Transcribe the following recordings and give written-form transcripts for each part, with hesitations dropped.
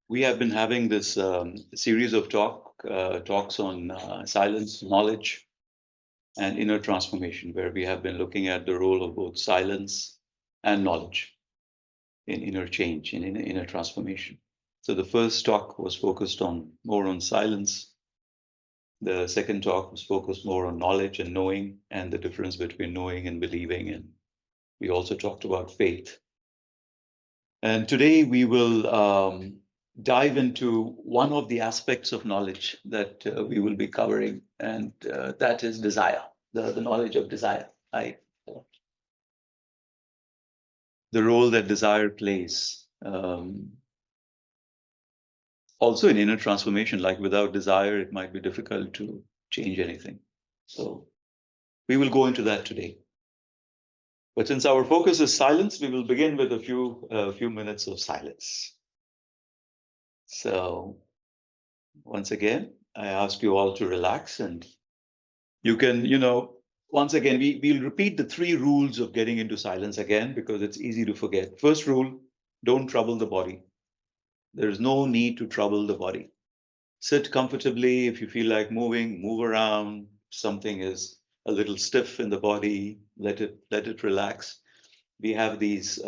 We have been having this series of talks on silence, knowledge, and inner transformation, where we have been looking at the role of both silence and knowledge in inner change, in inner transformation. So the first talk was focused on more on silence. The second talk was focused more on knowledge and knowing, and the difference between knowing and believing. And we also talked about faith. And today we will dive into one of the aspects of knowledge that we will be covering, and that is desire, the knowledge of desire. The role that desire plays. Also in inner transformation, like without desire, it might be difficult to change anything. So we will go into that today. But since our focus is silence, we will begin with a few minutes of silence. So once again, I ask you all to relax, and you can, once again, we'll repeat the three rules of getting into silence again, because it's easy to forget. First rule, don't trouble the body. There's no need to trouble the body. Sit comfortably. If you feel like moving, move around. Something is a little stiff in the body, let it relax. We have these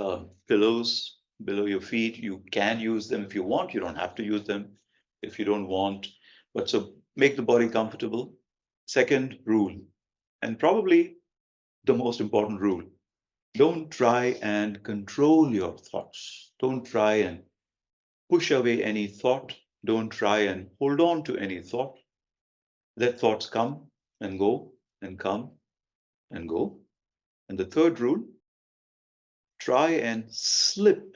pillows below your feet. You can use them if you want. You don't have to use them if you don't want. But so make the body comfortable. Second rule, and probably the most important rule, don't try and control your thoughts. Don't try and push away any thought. Don't try and hold on to any thought. Let thoughts come and go and come and go. And the third rule, try and slip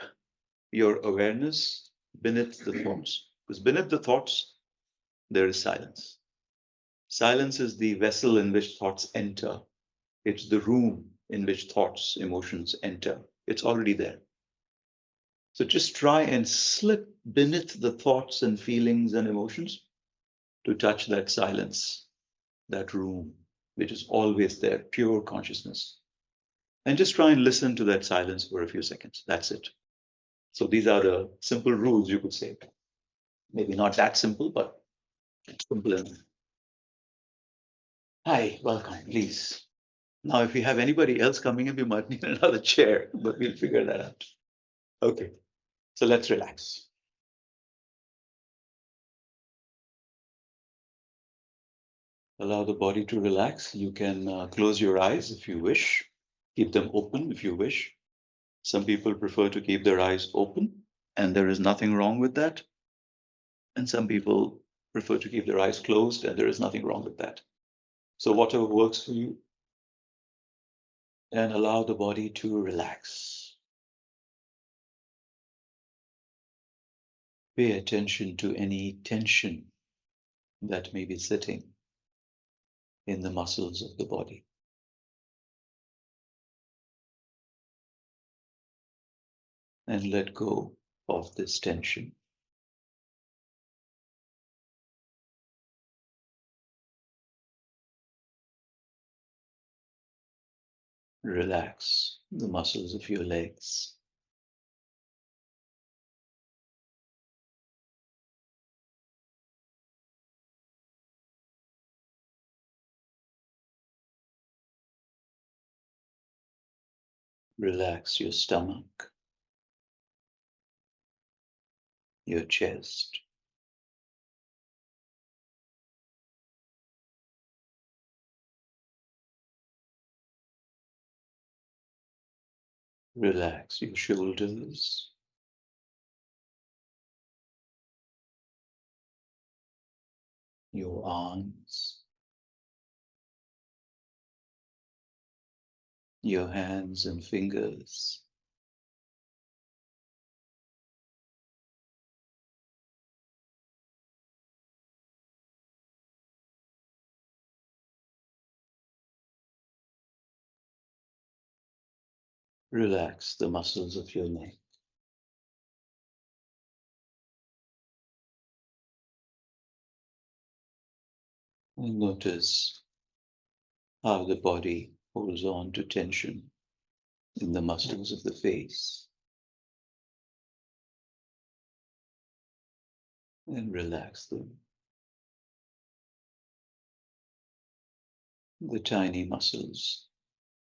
your awareness beneath the thoughts. Because beneath the thoughts, there is silence. Silence is the vessel in which thoughts enter. It's the room in which thoughts, emotions enter. It's already there. So just try and slip beneath the thoughts and feelings and emotions to touch that silence, that room, which is always there, pure consciousness. And just try and listen to that silence for a few seconds. That's it. So these are the simple rules, you could say. Maybe not that simple, but simple enough. Hi, welcome, please. Now, if we have anybody else coming in, we might need another chair, but we'll figure that out. Okay, so let's relax. Allow the body to relax. You can close your eyes if you wish. Keep them open if you wish. Some people prefer to keep their eyes open, and there is nothing wrong with that. And some people prefer to keep their eyes closed, and there is nothing wrong with that. So whatever works for you, and allow the body to relax. Pay attention to any tension that may be sitting in the muscles of the body. And let go of this tension. Relax the muscles of your legs. Relax your stomach, your chest. Relax your shoulders, your arms, your hands and fingers. Relax the muscles of your neck. And notice how the body holds on to tension in the muscles of the face. and relax them. The tiny muscles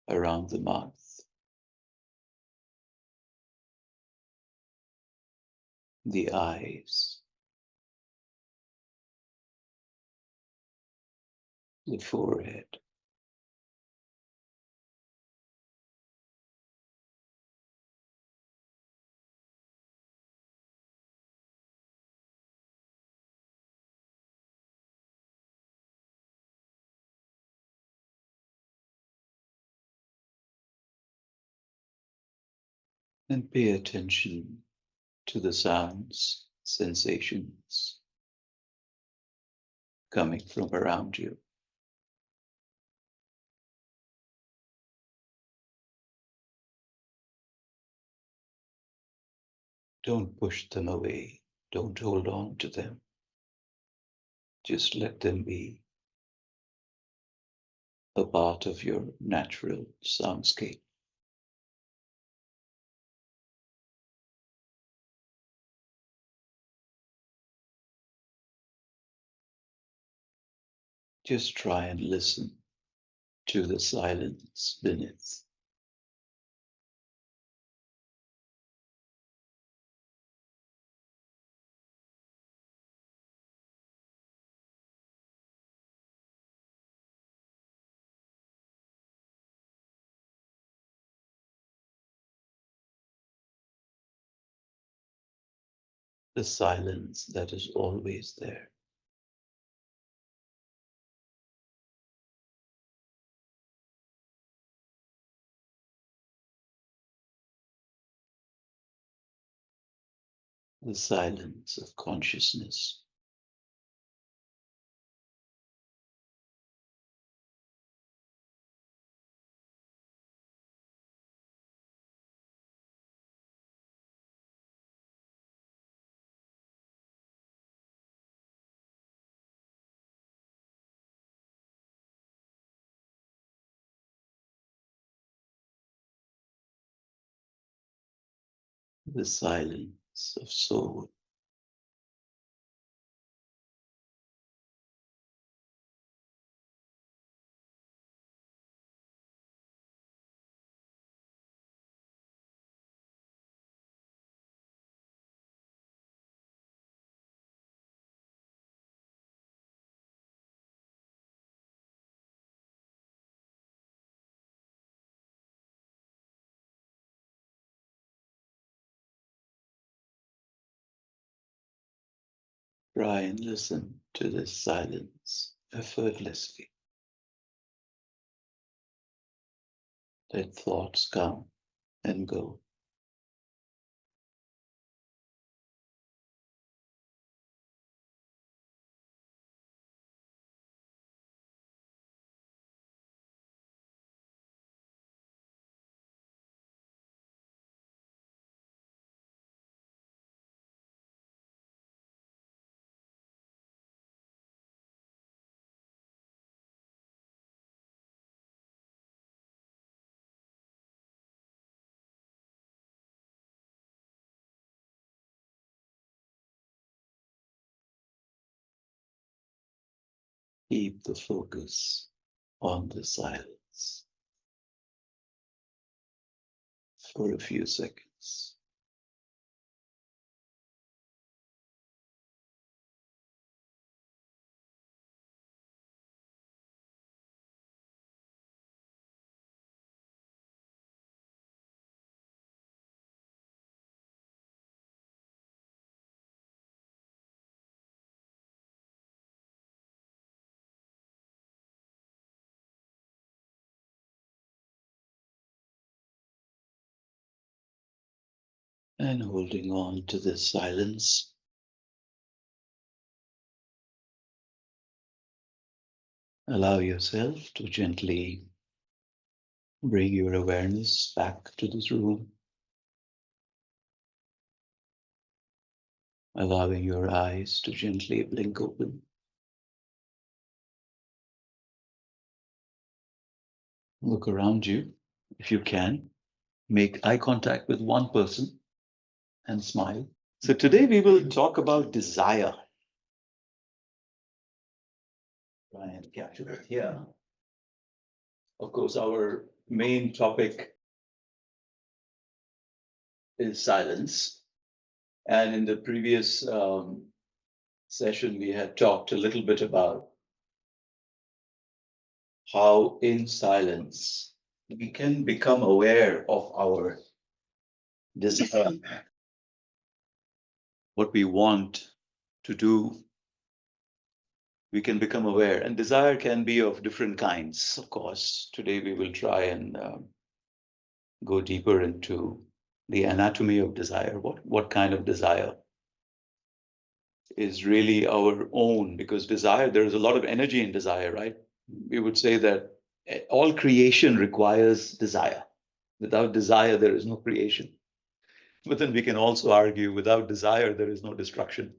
around the mouth, the eyes, the forehead. And pay attention to the sounds, sensations coming from around you. Don't push them away. Don't hold on to them. Just let them be a part of your natural soundscape. Just try and listen to the silence beneath. The silence that is always there. The silence of consciousness. The silence of soul. Try and listen to this silence effortlessly. Let thoughts come and go. Keep the focus on the silence for a few seconds. And holding on to this silence, allow yourself to gently bring your awareness back to this room, allowing your eyes to gently blink open. Look around you if you can. Make eye contact with one person and smile. So today we will talk about desire. Try and capture it here. Of course, our main topic is silence. And in the previous session, we had talked a little bit about how in silence we can become aware of our desire, what we want to do. We can become aware, and desire can be of different kinds. Of course, today we will try and go deeper into the anatomy of desire. What kind of desire is really our own? Because desire, there is a lot of energy in desire, right? We would say that all creation requires desire. Without desire, there is no creation. But then we can also argue without desire, there is no destruction.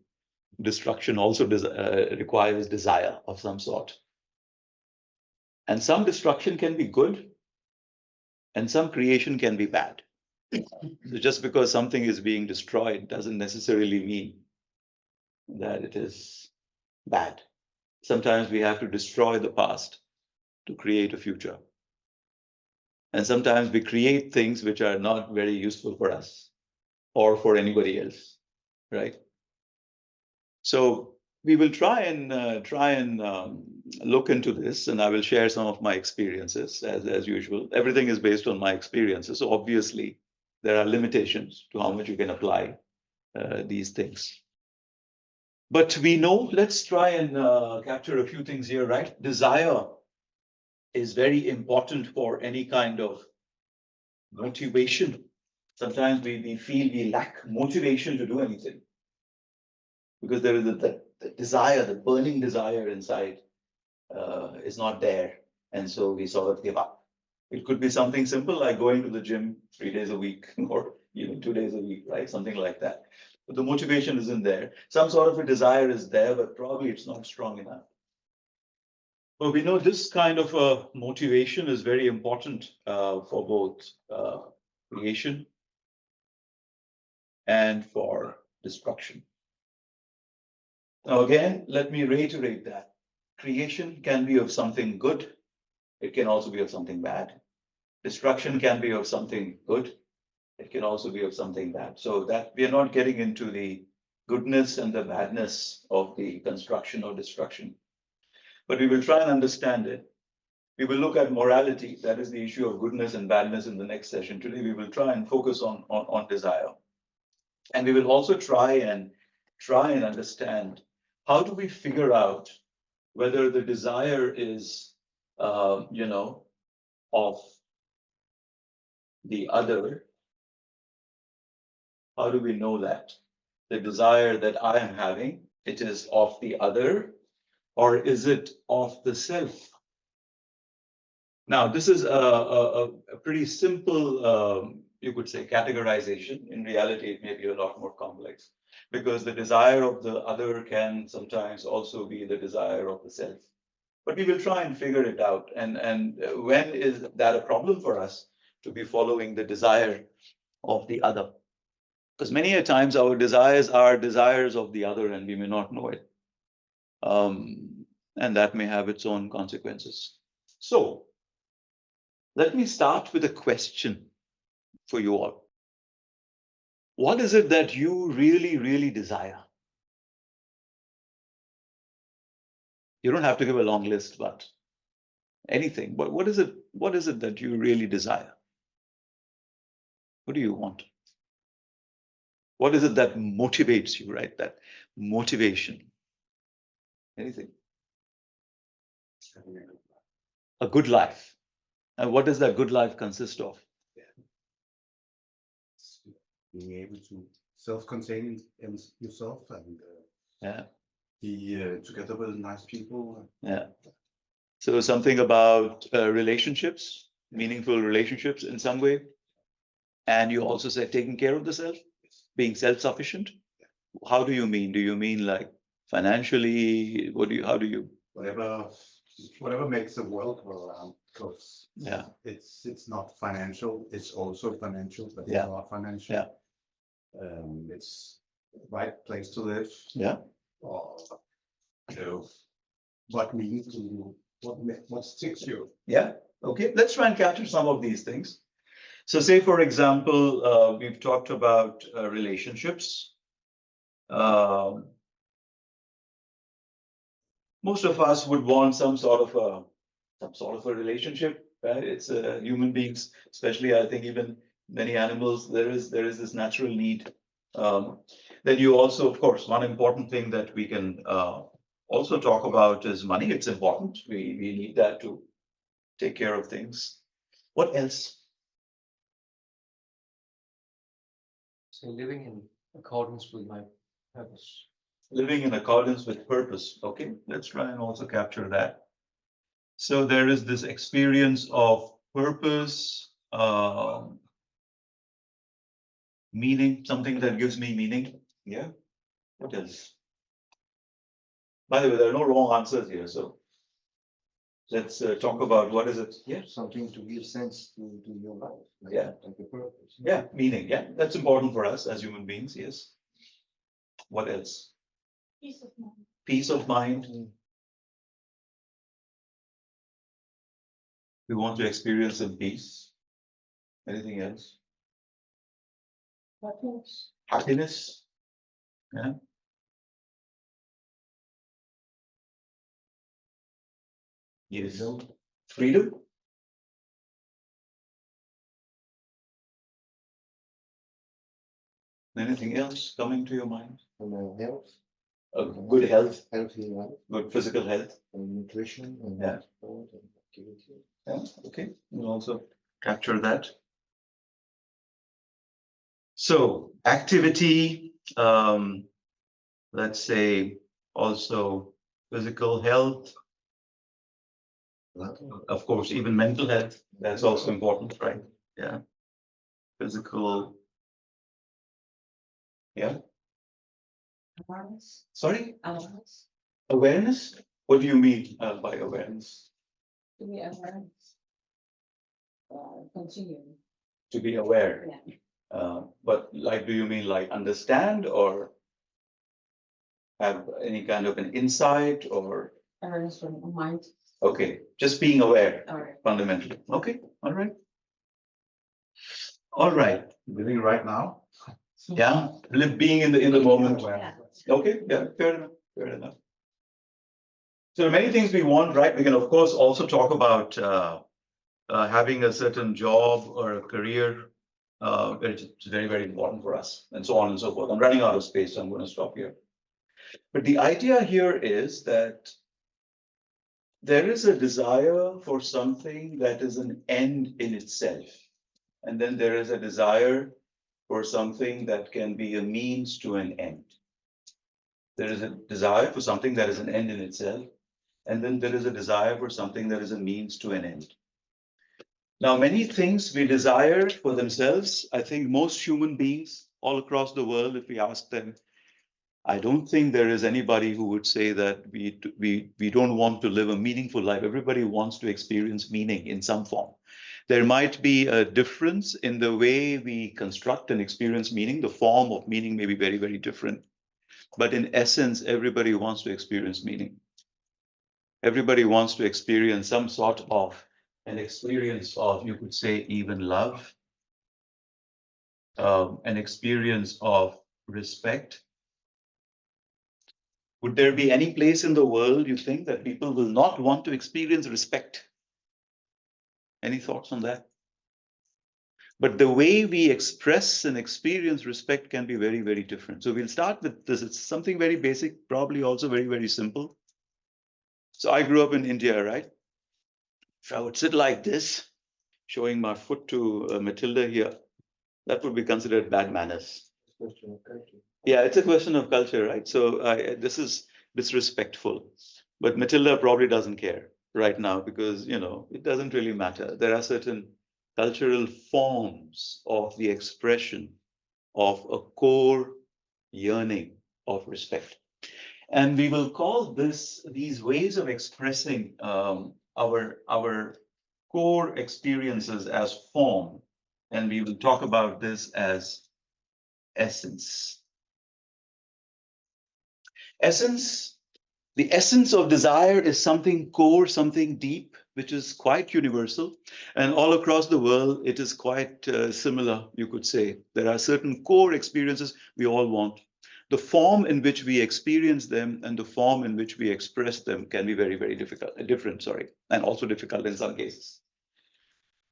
Destruction also requires desire of some sort. And some destruction can be good, and some creation can be bad. So just because something is being destroyed doesn't necessarily mean that it is bad. Sometimes we have to destroy the past to create a future. And sometimes we create things which are not very useful for us or for anybody else, right? So we will try and look into this, and I will share some of my experiences as usual. Everything is based on my experiences, so obviously there are limitations to how much you can apply these things. But we know, let's try and capture a few things here, right? Desire is very important for any kind of motivation. Sometimes we feel we lack motivation to do anything because there is the desire, the burning desire inside is not there. And so we sort of give up. It could be something simple like going to the gym 3 days a week or even 2 days a week, right? Something like that. But the motivation isn't there. Some sort of a desire is there, but probably it's not strong enough. Well, we know this kind of motivation is very important for both creation and for destruction. Now, again, let me reiterate that creation can be of something good, it can also be of something bad. Destruction can be of something good, it can also be of something bad. So that we are not getting into the goodness and the badness of the construction or destruction, but we will try and understand it. We will look at morality, that is the issue of goodness and badness in the next session. Today, we will try and focus on desire. And we will also try and understand how do we figure out whether the desire is, of the other. How do we know that the desire that I am having, it is of the other, or is it of the self? Now, this is a pretty simple, you could say, categorization. In reality, it may be a lot more complex because the desire of the other can sometimes also be the desire of the self. But we will try and figure it out. And when is that a problem for us to be following the desire of the other? Because many a times our desires are desires of the other and we may not know it. And that may have its own consequences. So let me start with a question for you all. What is it that you really, really desire? You don't have to give a long list, but anything. But what is it that you really desire? What do you want? What is it that motivates you, right? That motivation. Anything. A good life. And what does that good life consist of? Being able to self-contain in yourself and Yeah. be together with nice people. Yeah. So something about relationships, meaningful relationships in some way. And you also said taking care of the self, being self-sufficient. How do you mean? Do you mean like financially? How do you? Whatever makes the world go around, because Yeah. It's not financial. It's also financial, but Yeah. it's not financial. Yeah. It's the right place to live. Yeah. Or, you know, what we need to do, what sticks you. Yeah, okay. Let's try and capture some of these things. So say, for example, we've talked about relationships. Um, most of us would want some sort of a relationship, right? It's human beings, especially I think even many animals, there is this natural need. Um, then you also, of course, one important thing that we can also talk about is money. It's important. We need that to take care of things. What else? So living in accordance with my purpose. Living in accordance with purpose. Okay, let's try and also capture that. So there is this experience of purpose, meaning, something that gives me meaning. Yeah. What else? By the way, there are no wrong answers here, so let's talk about what is it. Yeah. Something to give sense to your life. Yeah. Like a purpose. Yeah, meaning. Yeah, that's important for us as human beings. Yes. What else? Peace of mind. Peace of mind. We want to experience some peace. Anything else? Happiness. Happiness. Yeah. Yes. Freedom. Anything else coming to your mind? And health, Good health, healthy life, good physical health. and nutrition, and Yeah. sport and activity. Yeah, okay, we'll also capture that. So activity, let's say also physical health, of course, even mental health, that's also important, right? Yeah. Physical, yeah, Awareness. sorry, Awareness. awareness? What do you mean by awareness? To be awareness. Continue. To be aware. Yeah. But like, do you mean like understand or have any kind of an insight or, Awareness from the mind. okay, just being aware All right. fundamentally. Okay, all right. All right, Living right now. yeah, being in the moment. Yeah. Okay, yeah, fair enough, fair enough. So there are many things we want, right? We can of course also talk about having a certain job or a career. It's very, very important for us and so on and so forth. I'm running out of space, so I'm going to stop here. But the idea here is that there is a desire for something that is an end in itself. And then there is a desire for something that can be a means to an end. There is a desire for something that is an end in itself. And then there is a desire for something that is a means to an end. Now, many things we desire for themselves, I think most human beings all across the world, if we ask them, I don't think there is anybody who would say that we don't want to live a meaningful life. Everybody wants to experience meaning in some form. There might be a difference in the way we construct and experience meaning. The form of meaning may be very, very different. But in essence, everybody wants to experience meaning. Everybody wants to experience some sort of an experience of, you could say, even love, an experience of respect. Would there be any place in the world, you think, that people will not want to experience respect? Any thoughts on that? But the way we express and experience respect can be very, very different. So we'll start with this. It's something very basic, probably also very, very simple. So I grew up in India, right? If I would sit like this, showing my foot to Matilda here, that would be considered bad manners. Question of culture. Yeah, it's a question of culture, right? So this is disrespectful. But Matilda probably doesn't care right now because, it doesn't really matter. There are certain cultural forms of the expression of a core yearning of respect. And we will call these ways of expressing our core experiences as form. And we will talk about this as essence. Essence The essence of desire is something core, something deep, which is quite universal. And all across the world, it is quite similar, you could say. There are certain core experiences we all want. The form in which we experience them and the form in which we express them can be very, very different, sorry, and also difficult in some cases.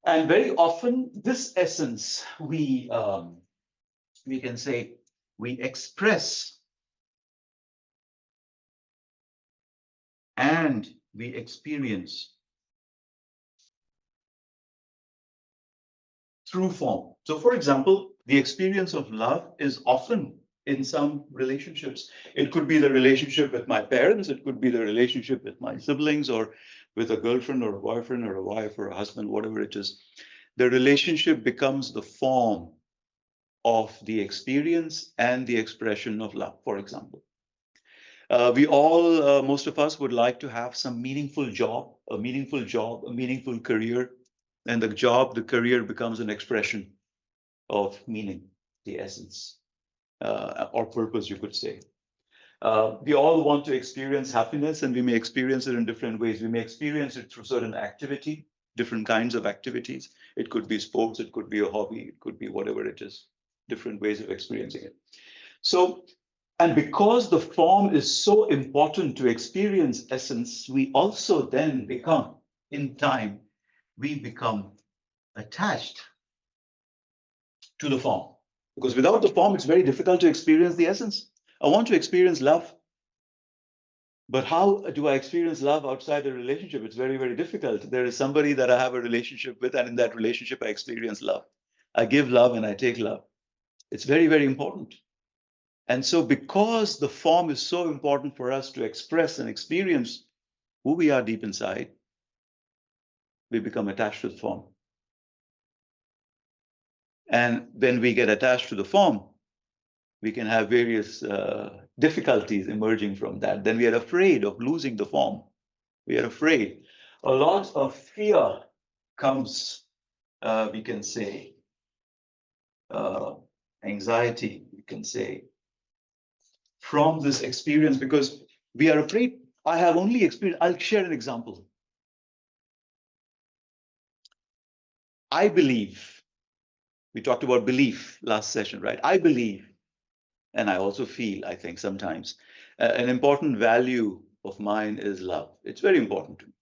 And very often, this essence, we can say, we express and we experience through form. So, for example, the experience of love is often in some relationships. It could be the relationship with my parents, it could be the relationship with my siblings, or with a girlfriend or a boyfriend or a wife or a husband, whatever it is. The relationship becomes the form of the experience and the expression of love, for example. We all, most of us would like to have some meaningful job, a meaningful career. And the job, the career becomes an expression of meaning, the essence, or purpose, you could say. We all want to experience happiness, and we may experience it in different ways. We may experience it through certain activity, different kinds of activities. It could be sports, it could be a hobby, it could be whatever it is, different ways of experiencing it. So, and because the form is so important to experience essence, we also then become, in time, we become attached to the form. Because without the form, it's very difficult to experience the essence. I want to experience love. But how do I experience love outside the relationship? It's very, very difficult. There is somebody that I have a relationship with, and in that relationship, I experience love. I give love and I take love. It's very, very important. And so because the form is so important for us to express and experience who we are deep inside, we become attached to the form. And when we get attached to the form, we can have various difficulties emerging from that. Then we are afraid of losing the form. We are afraid. A lot of fear comes, we can say, anxiety, we can say, from this experience, because we are afraid. I have only experienced, I'll share an example. I believe, we talked about belief last session, right? I believe, and I also feel, I think sometimes, an important value of mine is love. It's very important to me.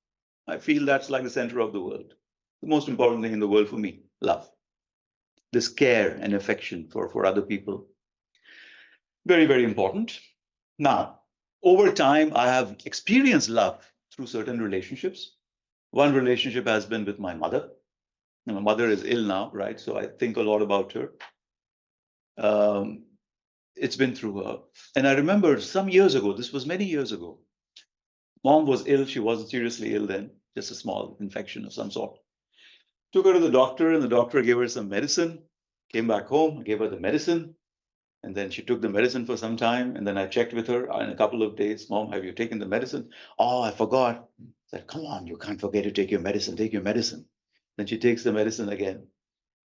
I feel that's like the center of the world. The most important thing in the world for me, love. This care and affection for other people. Very, very important. Now, over time, I have experienced love through certain relationships. One relationship has been with my mother. And my mother is ill now, right? So I think a lot about her. It's been through her. And I remember some years ago, this was many years ago, mom was ill. She wasn't seriously ill then, just a small infection of some sort. Took her to the doctor, and the doctor gave her some medicine, came back home, gave her the medicine. And then she took the medicine for some time. And then I checked with her in a couple of days. Mom, have you taken the medicine? Oh, I forgot. I said, come on, you can't forget to take your medicine. Take your medicine. Then she takes the medicine again.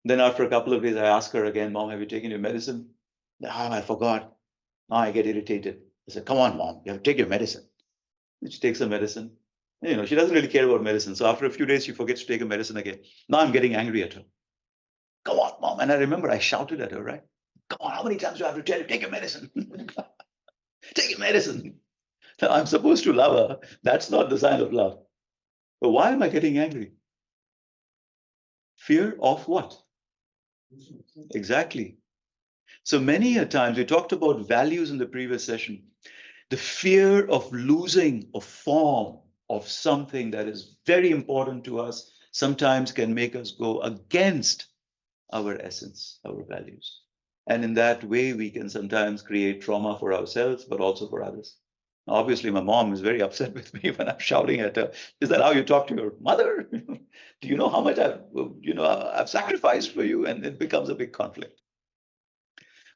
Then after a couple of days, I ask her again, Mom, have you taken your medicine? Ah, I forgot. Now I get irritated. I said, come on, Mom, you have to take your medicine. Then she takes the medicine. You know, she doesn't really care about medicine. So after a few days, she forgets to take her medicine again. Now I'm getting angry at her. Come on, Mom. And I remember I shouted at her, right? Come on, how many times do I have to tell you, take your medicine? Take your medicine. Now, I'm supposed to love her. That's not the sign of love. But why am I getting angry? Fear of what? Exactly. So many a times, we talked about values in the previous session. The fear of losing a form of something that is very important to us sometimes can make us go against our essence, our values. And in that way, we can sometimes create trauma for ourselves, but also for others. Obviously, my mom is very upset with me when I'm shouting at her. Is that how you talk to your mother? Do you know how much I've sacrificed for you? And it becomes a big conflict.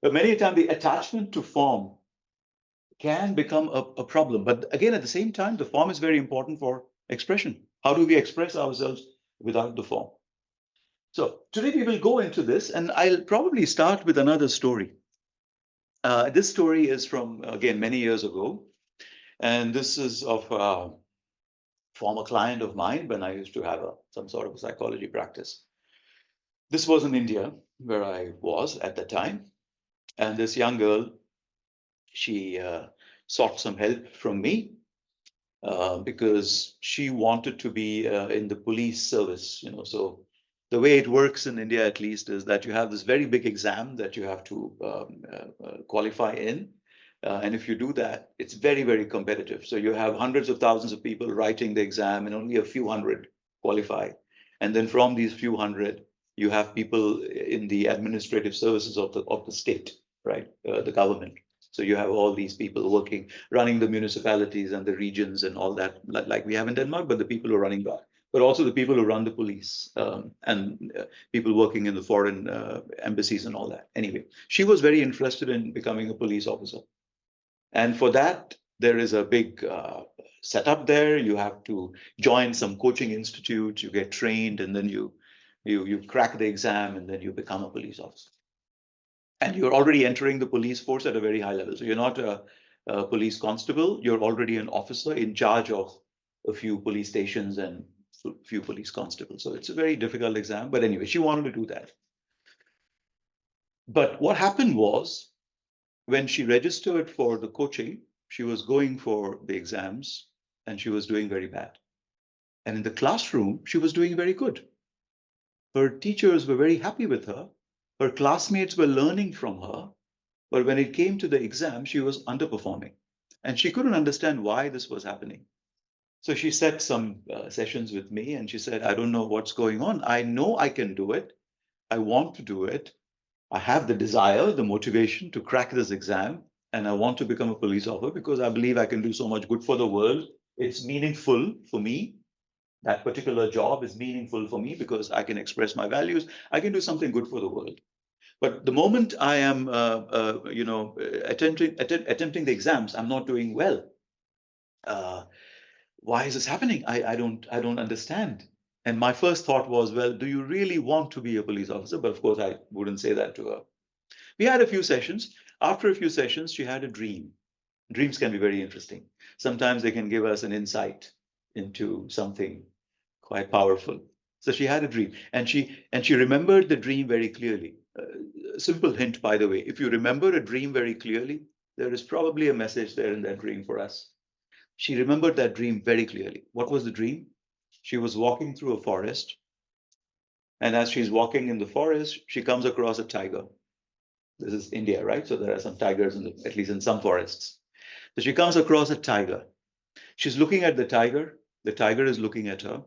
But many times, the attachment to form can become a problem. But again, at the same time, the form is very important for expression. How do we express ourselves without the form? So today we will go into this, and I'll probably start with another story. This story is from, again, many years ago. And this is of a former client of mine when I used to have some sort of a psychology practice. This was in India, where I was at the time. And this young girl, she sought some help from me because she wanted to be in the police service, So the way it works in India, at least, is that you have this very big exam that you have to qualify in. And if you do that, it's very, very competitive. So you have hundreds of thousands of people writing the exam, and only a few hundred qualify. And then from these few hundred, you have people in the administrative services of the state, right? The government. So you have all these people working, running the municipalities and the regions and all that, like we have in Denmark, but the people who are running that, but also the people who run the police and people working in the foreign embassies and all that. Anyway, she was very interested in becoming a police officer. And for that, there is a big setup there. You have to join some coaching institute, you get trained, and then you crack the exam, and then you become a police officer. And you're already entering the police force at a very high level. So you're not a police constable, you're already an officer in charge of a few police stations and a few police constables. So it's a very difficult exam. But anyway, she wanted to do that. But what happened was, when she registered for the coaching, she was going for the exams and she was doing very bad. And in the classroom, she was doing very good. Her teachers were very happy with her. Her classmates were learning from her. But when it came to the exam, she was underperforming. And she couldn't understand why this was happening. So she set some sessions with me and she said, I don't know what's going on. I know I can do it. I want to do it. I have the desire, the motivation to crack this exam. And I want to become a police officer because I believe I can do so much good for the world. It's meaningful for me. That particular job is meaningful for me because I can express my values. I can do something good for the world. But the moment I am, attempting the exams, I'm not doing well. Why is this happening? I don't understand. And my first thought was, well, do you really want to be a police officer? But of course, I wouldn't say that to her. We had a few sessions. After a few sessions, she had a dream. Dreams can be very interesting. Sometimes they can give us an insight into something quite powerful. So she had a dream, and she remembered the dream very clearly. Simple hint, by the way: if you remember a dream very clearly, there is probably a message there in that dream for us. She remembered that dream very clearly. What was the dream? She was walking through a forest, and as she's walking in the forest, she comes across a tiger. This is India, right? So there are some tigers at least in some forests. So she comes across a tiger. She's looking at the tiger. The tiger is looking at her.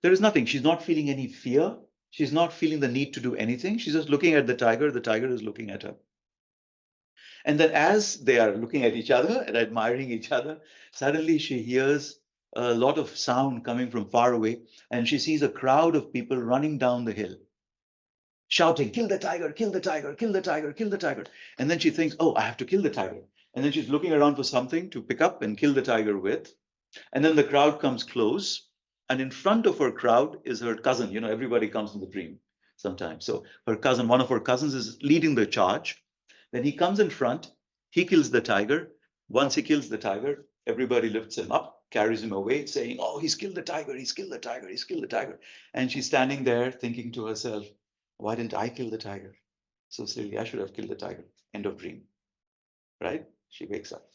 There is nothing. She's not feeling any fear. She's not feeling the need to do anything. She's just looking at the tiger. The tiger is looking at her. And then as they are looking at each other and admiring each other, suddenly she hears a lot of sound coming from far away, and she sees a crowd of people running down the hill, shouting, kill the tiger, kill the tiger, kill the tiger, kill the tiger. And then she thinks, oh, I have to kill the tiger. And then she's looking around for something to pick up and kill the tiger with. And then the crowd comes close, and in front of her crowd is her cousin. Everybody comes in the dream sometimes. So her cousin, one of her cousins, is leading the charge. Then he comes in front, he kills the tiger. Once he kills the tiger, everybody lifts him up, carries him away, saying, oh, he's killed the tiger, he's killed the tiger, he's killed the tiger. And she's standing there thinking to herself, why didn't I kill the tiger? So silly, I should have killed the tiger. End of dream, right? She wakes up.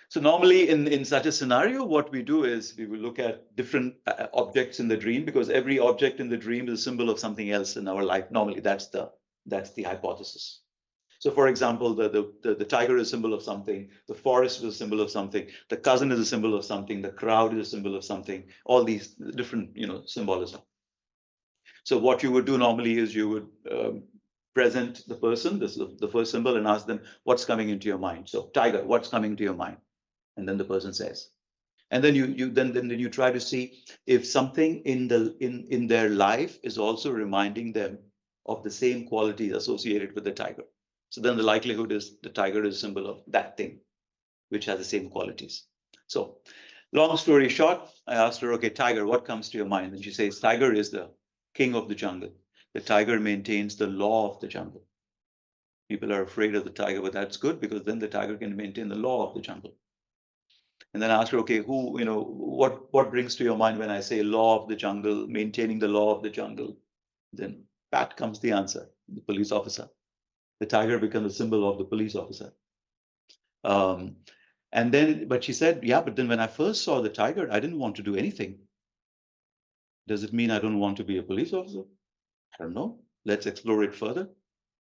So normally in such a scenario, what we do is we will look at different objects in the dream, because every object in the dream is a symbol of something else in our life. Normally, that's the hypothesis. So for example, the tiger is a symbol of something, the forest is a symbol of something, the cousin is a symbol of something, the crowd is a symbol of something, all these different symbolism. So what you would do normally is you would present the person, this is the first symbol, and ask them, what's coming into your mind? So tiger, what's coming to your mind? And then the person says. And then you try to see if something in their life is also reminding them of the same qualities associated with the tiger. So then the likelihood is the tiger is a symbol of that thing, which has the same qualities. So long story short, I asked her, okay, tiger, what comes to your mind? And she says, tiger is the king of the jungle. The tiger maintains the law of the jungle. People are afraid of the tiger, but that's good, because then the tiger can maintain the law of the jungle. And then I asked her, okay, what brings to your mind when I say law of the jungle, maintaining the law of the jungle? Then pat comes the answer, the police officer. The tiger becomes a symbol of the police officer. Um, but she said, yeah, but then when I first saw the tiger, I didn't want to do anything. Does it mean I don't want to be a police officer? I don't know. Let's explore it further.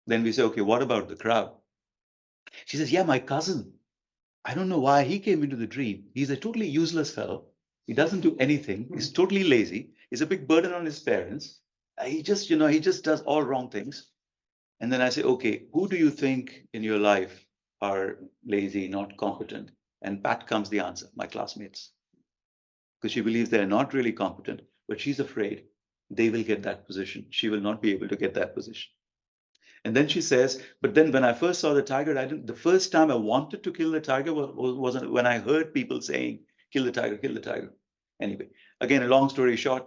Then we say, okay, what about the crowd? She says, yeah, my cousin. I don't know why he came into the dream. He's a totally useless fellow. He doesn't do anything. He's totally lazy. He's a big burden on his parents. He just does all wrong things. And then I say, okay, who do you think in your life are lazy, not competent? And Pat comes the answer, my classmates. Because she believes they're not really competent, but she's afraid they will get that position. She will not be able to get that position. And then she says, but then when I first saw the tiger, the first time I wanted to kill the tiger wasn't when I heard people saying, kill the tiger, kill the tiger. Anyway, again, a long story short,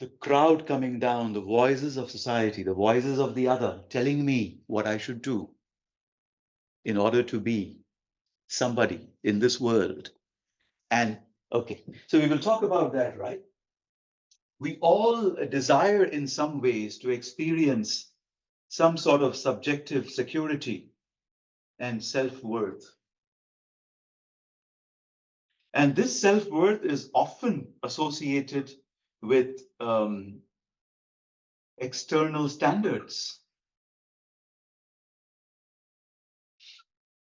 the crowd coming down, the voices of society, the voices of the other telling me what I should do in order to be somebody in this world. And okay, so we will talk about that, right? We all desire in some ways to experience some sort of subjective security and self-worth. And this self-worth is often associated with external standards,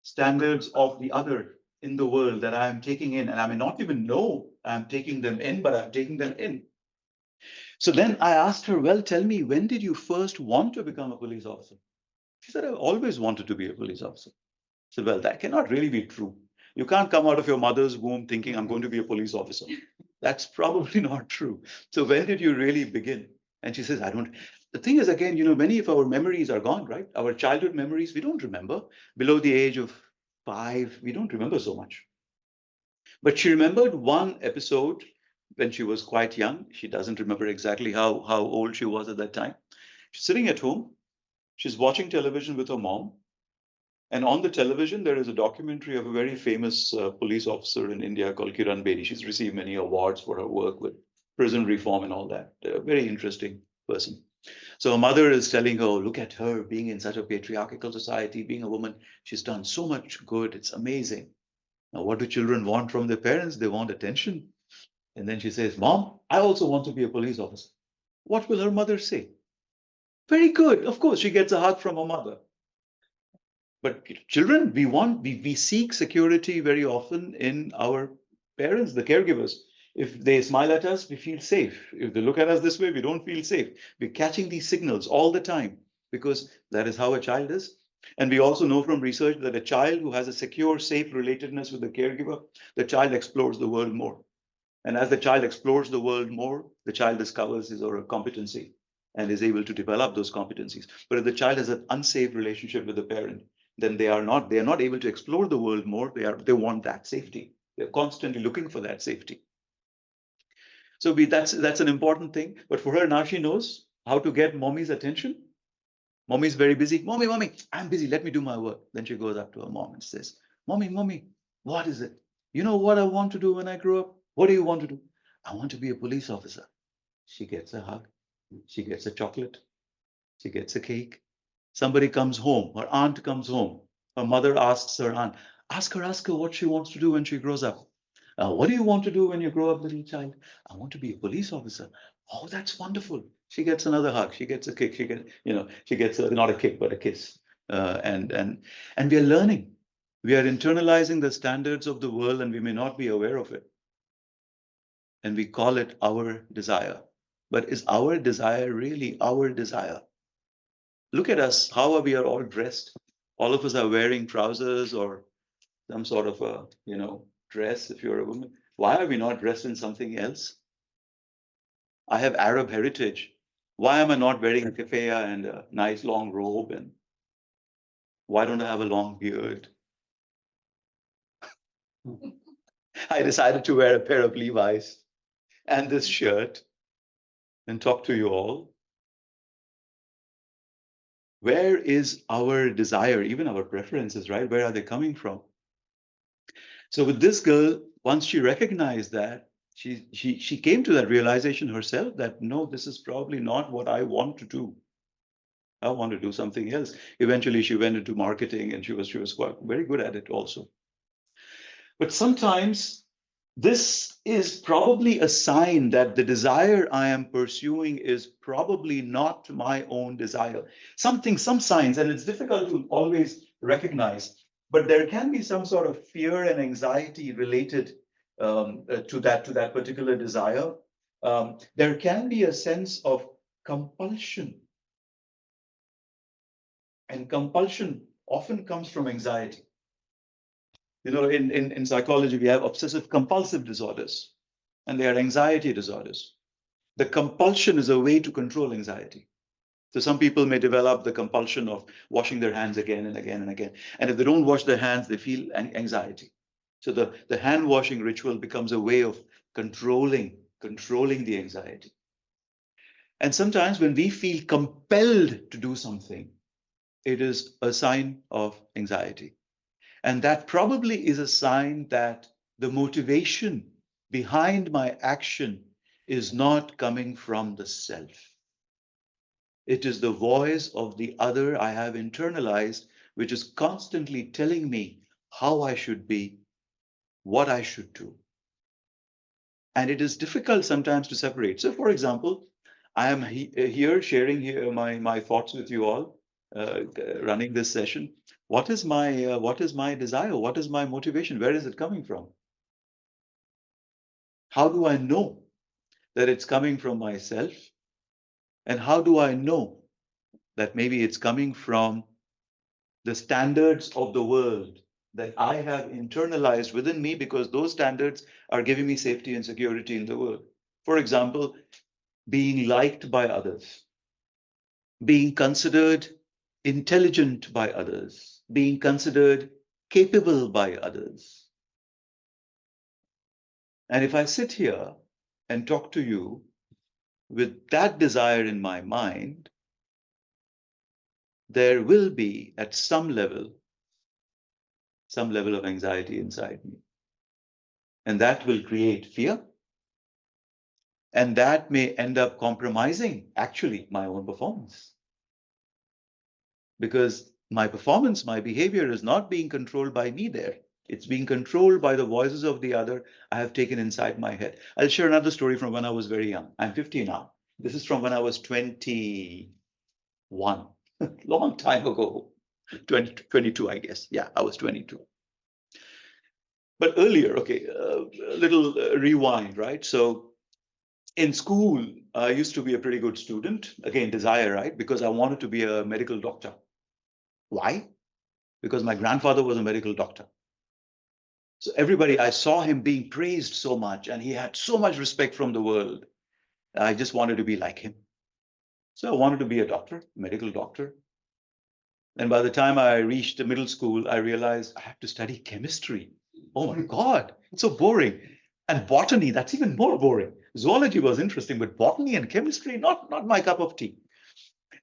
standards of the other in the world that I am taking in. And I may not even know I'm taking them in, but I'm taking them in. So then I asked her, well, tell me, when did you first want to become a police officer? She said, I've always wanted to be a police officer. I said, well, that cannot really be true. You can't come out of your mother's womb thinking I'm going to be a police officer. That's probably not true. So when did you really begin? And she says, I don't. The thing is, again, many of our memories are gone, right? Our childhood memories, we don't remember. Below the age of 5, we don't remember so much. But she remembered one episode when she was quite young. She doesn't remember exactly how old she was at that time. She's sitting at home. She's watching television with her mom. And on the television, there is a documentary of a very famous police officer in India called Kiran Bedi. She's received many awards for her work with prison reform and all that. A very interesting person. So her mother is telling her, look at her being in such a patriarchal society, being a woman. She's done so much good. It's amazing. Now, what do children want from their parents? They want attention. And then she says, Mom, I also want to be a police officer. What will her mother say? Very good. Of course, she gets a hug from her mother. But children, we seek security very often in our parents, the caregivers. If they smile at us, we feel safe. If they look at us this way, we don't feel safe. We're catching these signals all the time because that is how a child is. And we also know from research that a child who has a secure, safe relatedness with the caregiver, the child explores the world more. And as the child explores the world more, the child discovers his or her competency and is able to develop those competencies. But if the child has an unsafe relationship with the parent, then they are not able to explore the world more. They want that safety. They're constantly looking for that safety. So that's an important thing. But for her now, she knows how to get mommy's attention. Mommy's very busy. Mommy, I'm busy. Let me do my work. Then she goes up to her mom and says, Mommy, what is it? You know what I want to do when I grow up? What do you want to do? I want to be a police officer. She gets a hug. She gets a chocolate. She gets a cake. Somebody comes home. Her aunt comes home. Her mother asks her aunt, ask her what she wants to do when she grows up. What do you want to do when you grow up, little child? I want to be a police officer. Oh, that's wonderful. She gets another hug. She gets a kick. She gets not a kick, but a kiss. And we are learning. We are internalizing the standards of the world, and we may not be aware of it. And we call it our desire. But is our desire really our desire? Look at us. How are we all dressed? All of us are wearing trousers or some sort of a, dress if you're a woman. Why are we not dressed in something else? I have Arab heritage. Why am I not wearing a keffiyeh and a nice long robe? And why don't I have a long beard? I decided to wear a pair of Levi's and this shirt and talk to you all. Where is our desire, even our preferences, right? Where are they coming from? So with this girl, once she recognized that, she came to that realization herself that no, this is probably not what I want to do. I want to do something else. Eventually, she went into marketing, and she was quite very good at it also. But sometimes this is probably a sign that the desire I am pursuing is probably not my own desire. Some signs, and it's difficult to always recognize, but there can be some sort of fear and anxiety related to that particular desire. There can be a sense of compulsion, and compulsion often comes from anxiety. You know, in psychology, we have obsessive compulsive disorders, and they are anxiety disorders. The compulsion is a way to control anxiety. So some people may develop the compulsion of washing their hands again and again and again. And if they don't wash their hands, they feel anxiety. So the hand washing ritual becomes a way of controlling the anxiety. And sometimes when we feel compelled to do something, it is a sign of anxiety. And that probably is a sign that the motivation behind my action is not coming from the self. It is the voice of the other I have internalized, which is constantly telling me how I should be, what I should do. And it is difficult sometimes to separate. So, for example, I am here sharing here my thoughts with you all, running this session. What is my desire? What is my motivation? Where is it coming from? How do I know that it's coming from myself? And how do I know that maybe it's coming from the standards of the world that I have internalized within me, because those standards are giving me safety and security in the world? For example, being liked by others, being considered intelligent by others, being considered capable by others. And if I sit here and talk to you with that desire in my mind, there will be at some level of anxiety inside me. And that will create fear. And that may end up compromising actually my own performance. Because my performance, my behavior is not being controlled by me there. It's being controlled by the voices of the other I have taken inside my head. I'll share another story from when I was very young. I'm 50 now. This is from when I was 21, long time ago. 22, I guess. Yeah, I was 22. But earlier, okay, a little rewind, right? So in school, I used to be a pretty good student. Again, desire, right? Because I wanted to be a medical doctor. Why? Because my grandfather was a medical doctor. So everybody, I saw him being praised so much, and he had so much respect from the world. I just wanted to be like him. So I wanted to be a doctor, medical doctor. And by the time I reached the middle school, I realized I have to study chemistry. Oh my God, it's so boring. And botany, that's even more boring. Zoology was interesting, but botany and chemistry, not my cup of tea.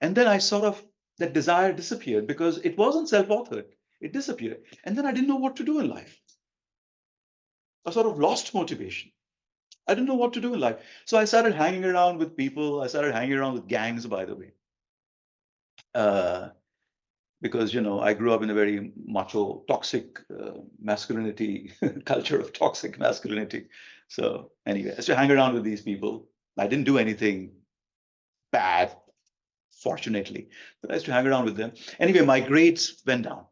And then I sort of, that desire disappeared because it wasn't self-authored. It disappeared. And then I didn't know what to do in life. I sort of lost motivation. I didn't know what to do in life. So I started hanging around with people. I started hanging around with gangs, by the way. Because, you know, I grew up in a very macho, toxic masculinity, culture of toxic masculinity. So anyway, I used to hang around with these people. I didn't do anything bad, fortunately, but I used to hang around with them. Anyway, my grades went down.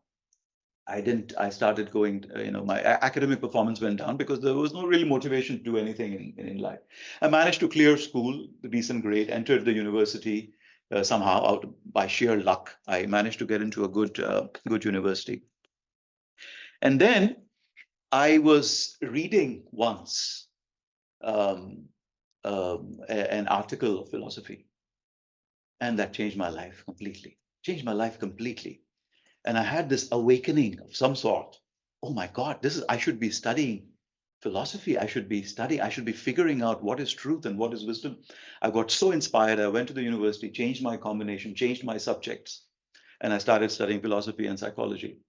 I started going, my academic performance went down because there was no really motivation to do anything in life. I managed to clear school, the decent grade, entered the university somehow out by sheer luck. I managed to get into a good university. And then I was reading once an article of philosophy, and that changed my life completely. Changed my life completely. And I had this awakening of some sort. Oh my God, I should be studying philosophy. I should be figuring out what is truth and what is wisdom. I got so inspired. I went to the university, changed my combination, changed my subjects, and I started studying philosophy and psychology.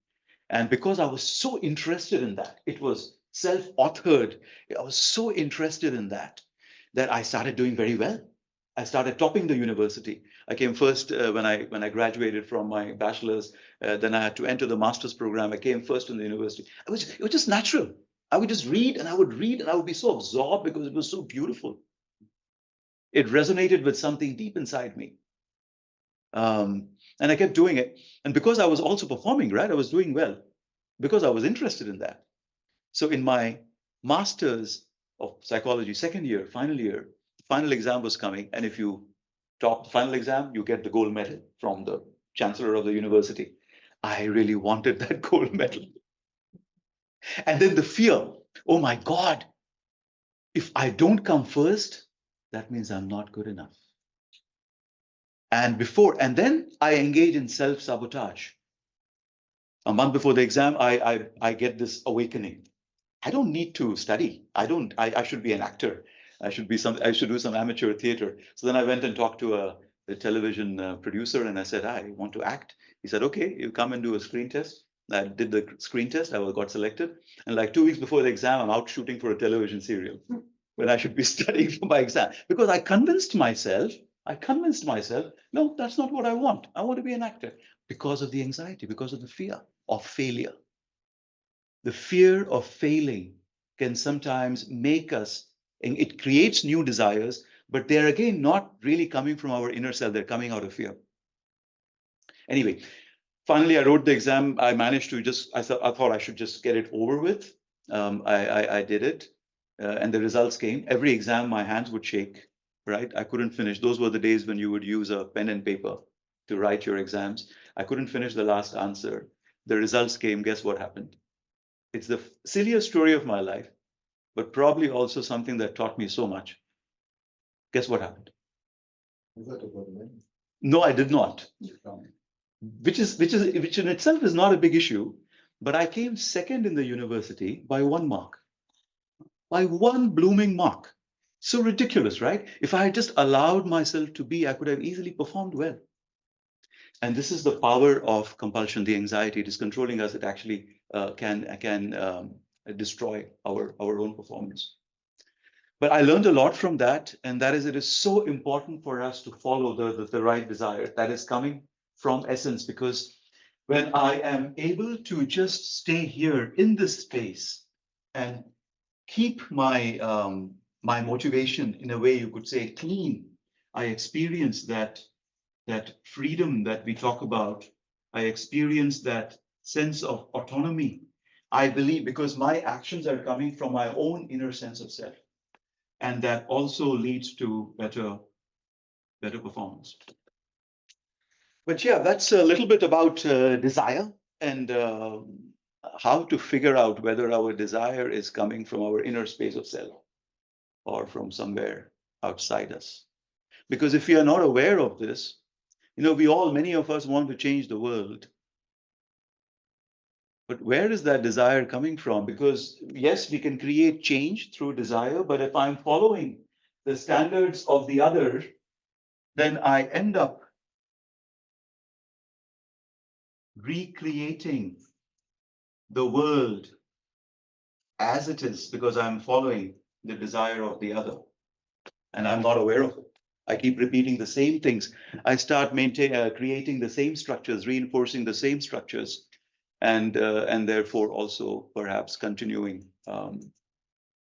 And because I was so interested in that, it was self-authored. I was so interested in that I started doing very well. I started topping the university. I came first when I graduated from my bachelor's. Then I had to enter the master's program. I came first in the university. It was just natural. I would just read and I would read and I would be so absorbed because it was so beautiful. It resonated with something deep inside me. And I kept doing it. And because I was also performing, right, I was doing well because I was interested in that. So in my master's of psychology, second year, the final exam was coming. And if you top the final exam, you get the gold medal from the chancellor of the university. I really wanted that gold medal. And then the fear, oh my God, if I don't come first, that means I'm not good enough. And then I engage in self-sabotage. A month before the exam, I get this awakening. I don't need to study. I should be an actor. I should do some amateur theater. So then I went and talked to a television producer and I said, I want to act. He said, okay, you come and do a screen test. I did the screen test. I got selected. And like 2 weeks before the exam, I'm out shooting for a television serial when I should be studying for my exam. Because I convinced myself, no, that's not what I want. I want to be an actor because of the anxiety, because of the fear of failure. The fear of failing can sometimes make us, and it creates new desires, but they're again not really coming from our inner self, they're coming out of fear. Anyway, finally, I wrote the exam. I managed to I thought I should just get it over with. I did it, and the results came. Every exam, my hands would shake, right? I couldn't finish. Those were the days when you would use a pen and paper to write your exams. I couldn't finish the last answer. The results came. Guess what happened? It's the silliest story of my life, but probably also something that taught me so much. Guess what happened? You got to go to men. No, I did not. Which in itself is not a big issue, but I came second in the university by 1 mark, by 1 blooming mark. So ridiculous, right? If I had just allowed myself to be, I could have easily performed well. And this is the power of compulsion, the anxiety. It is controlling us. It actually can destroy our own performance. But I learned a lot from that, and that is it is so important for us to follow the right desire that is coming from essence, because when I am able to just stay here in this space and keep my motivation in a way you could say clean, I experience that freedom that we talk about. I experience that sense of autonomy. I believe because my actions are coming from my own inner sense of self. And that also leads to better performance. But yeah, that's a little bit about desire and how to figure out whether our desire is coming from our inner space of self or from somewhere outside us. Because if we are not aware of this, many of us want to change the world. But where is that desire coming from? Because yes, we can create change through desire, but if I'm following the standards of the other, then I end up recreating the world as it is because I'm following the desire of the other and I'm not aware of it. I keep repeating the same things. I start creating the same structures, reinforcing the same structures, and therefore also perhaps continuing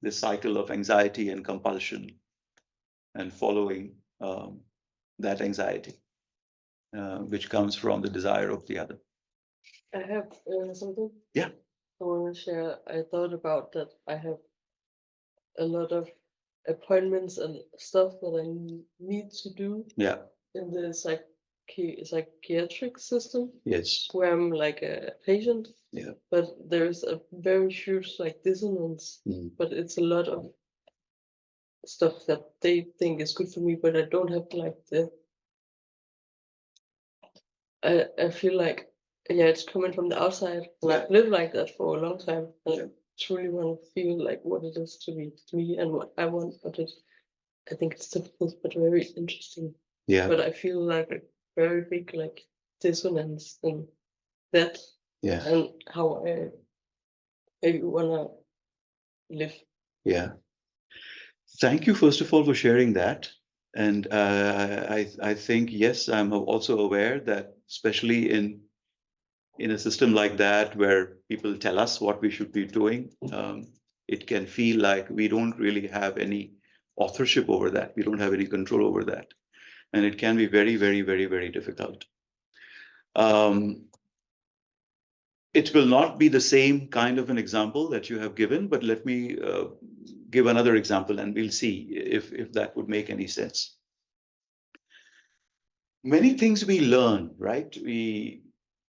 this cycle of anxiety and compulsion and following that anxiety, which comes from the desire of the other. I have something. Yeah. I want to share. I thought about that. I have a lot of appointments and stuff that I need to do Yeah. in the psychiatric system, Yes. where I'm like a patient. Yeah. But there's a very huge dissonance. But it's a lot of stuff that they think is good for me, but I don't have I feel like, yeah, it's coming from the outside, and I've lived like that for a long time. And I truly want to feel like what it is to be me and what I want. But I think it's difficult, but very interesting. Yeah. But I feel like a very big dissonance in that. Yeah. And how I maybe wanna live. Yeah. Thank you, first of all, for sharing that. And I think, yes, I'm also aware that, especially in a system like that, where people tell us what we should be doing, it can feel like we don't really have any authorship over that. We don't have any control over that. And it can be very, very, very, very difficult. It will not be the same kind of an example that you have given, but let me give another example and we'll see if that would make any sense. Many things we learn, right?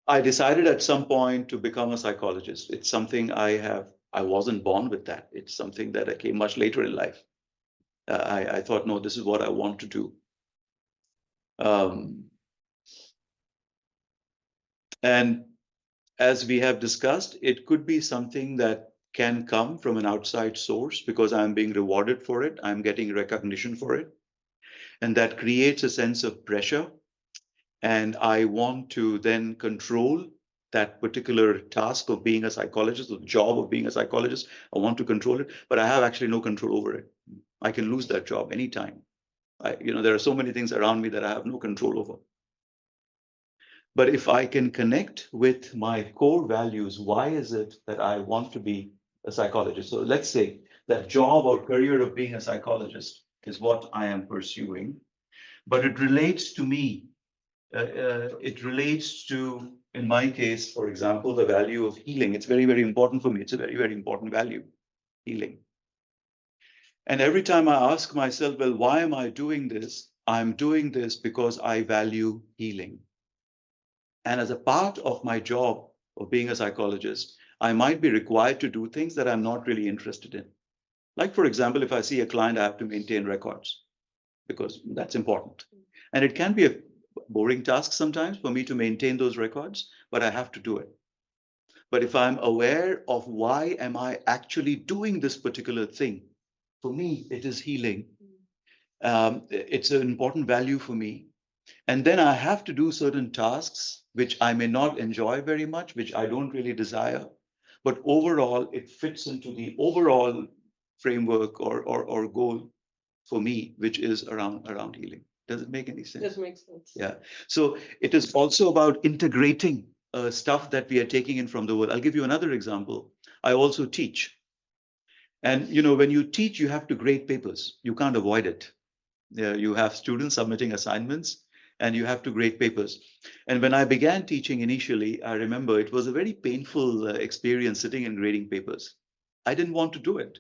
I decided at some point to become a psychologist. It's something I wasn't born with that. It's something that I came much later in life. I thought, no, this is what I want to do. And as we have discussed, it could be something that can come from an outside source because I'm being rewarded for it. I'm getting recognition for it. And that creates a sense of pressure. And I want to then control that particular task of being a psychologist, the job of being a psychologist. I want to control it, but I have actually no control over it. I can lose that job anytime. There are so many things around me that I have no control over. But if I can connect with my core values, why is it that I want to be a psychologist? So let's say that job or career of being a psychologist is what I am pursuing, but it relates to me. It relates to, in my case, for example, the value of healing. It's very, very important for me. It's a very, very important value, healing. And every time I ask myself, well, why am I doing this? I'm doing this because I value healing. And as a part of my job of being a psychologist, I might be required to do things that I'm not really interested in. Like, for example, if I see a client, I have to maintain records because that's important. And it can be a boring task sometimes for me to maintain those records, but I have to do it. But if I'm aware of why am I actually doing this particular thing, for me, it is healing. It's an important value for me. And then I have to do certain tasks which I may not enjoy very much, which I don't really desire. But overall, it fits into the overall framework or goal for me, which is around healing. Does it make any sense? This makes sense. Yeah. So it is also about integrating stuff that we are taking in from the world. I'll give you another example. I also teach. And when you teach, you have to grade papers. You can't avoid it. You have students submitting assignments and you have to grade papers. And when I began teaching initially, I remember it was a very painful experience sitting and grading papers. I didn't want to do it.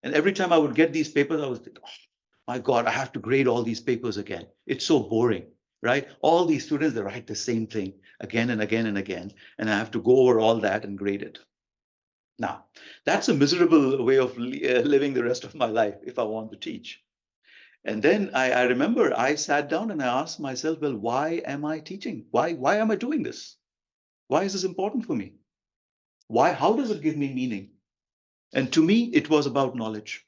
And every time I would get these papers, I was like, oh, my God, I have to grade all these papers again. It's so boring, right? All these students, they write the same thing again and again and again. And I have to go over all that and grade it. Now, that's a miserable way of living the rest of my life if I want to teach. And then I remember I sat down and I asked myself, well, why am I teaching? Why am I doing this? Why is this important for me? How does it give me meaning? And to me, it was about knowledge.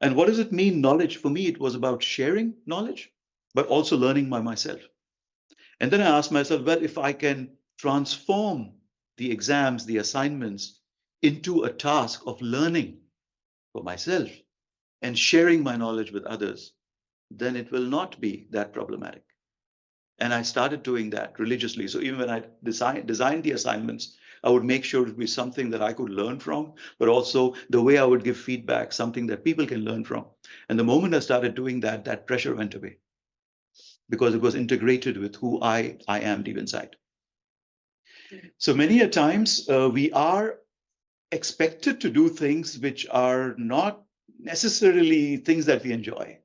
And what does it mean, knowledge? For me, it was about sharing knowledge, but also learning by myself. And then I asked myself, well, if I can transform the exams, the assignments into a task of learning for myself and sharing my knowledge with others, then it will not be that problematic. And I started doing that religiously. So even when I designed the assignments, I would make sure it would be something that I could learn from, but also the way I would give feedback, something that people can learn from. And the moment I started doing that, that pressure went away because it was integrated with who I am deep inside. So many a times we are expected to do things which are not necessarily things that we enjoy.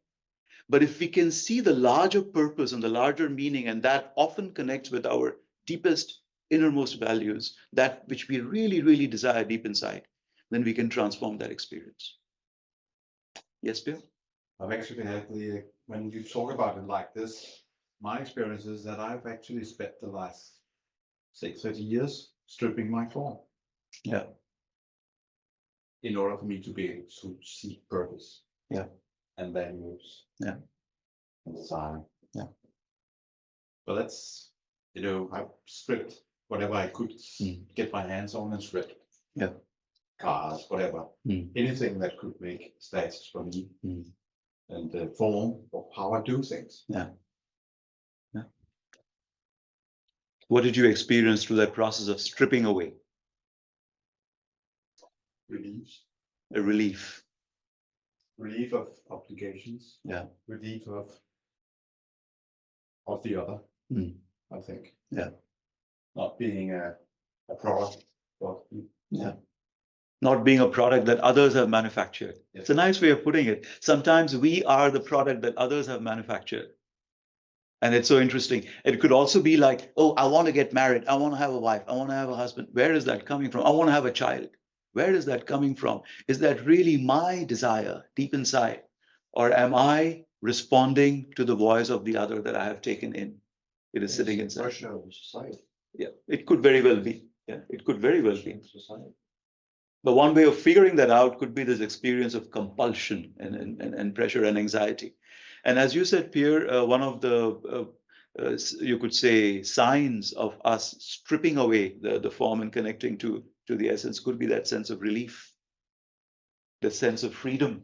But if we can see the larger purpose and the larger meaning, and that often connects with our deepest, innermost values, that which we really, really desire deep inside, then we can transform that experience. Yes, Bill? I've actually had when you talk about it like this, my experience is that I've actually spent the last 30 years stripping my form. Yeah. In order for me to be able to see purpose. Yeah. And values. Yeah. And design. Yeah. But that's, I've stripped whatever I could get my hands on and stripped. Yeah. cars, whatever, anything that could make status for me, and the form of how I do things. Yeah. What did you experience through that process of stripping away? Relief, A relief. relief of obligations. Yeah. Relief of the other. I think. Yeah. Not being a product, but Yeah. Not being a product that others have manufactured. Yes. It's a nice way of putting it. Sometimes we are the product that others have manufactured. And it's so interesting. It could also be like, oh, I want to get married. I want to have a wife. I want to have a husband. Where is that coming from? I want to have a child. Where is that coming from? Is that really my desire deep inside? Or am I responding to the voice of the other that I have taken in? It is sitting inside. pressure of society. Yeah, it could very well be. Yeah, it could very well be. Society. But one way of figuring that out could be this experience of compulsion and pressure and anxiety. And as you said, Pierre, one of the, you could say, signs of us stripping away the form and connecting to the essence could be that sense of relief, the sense of freedom,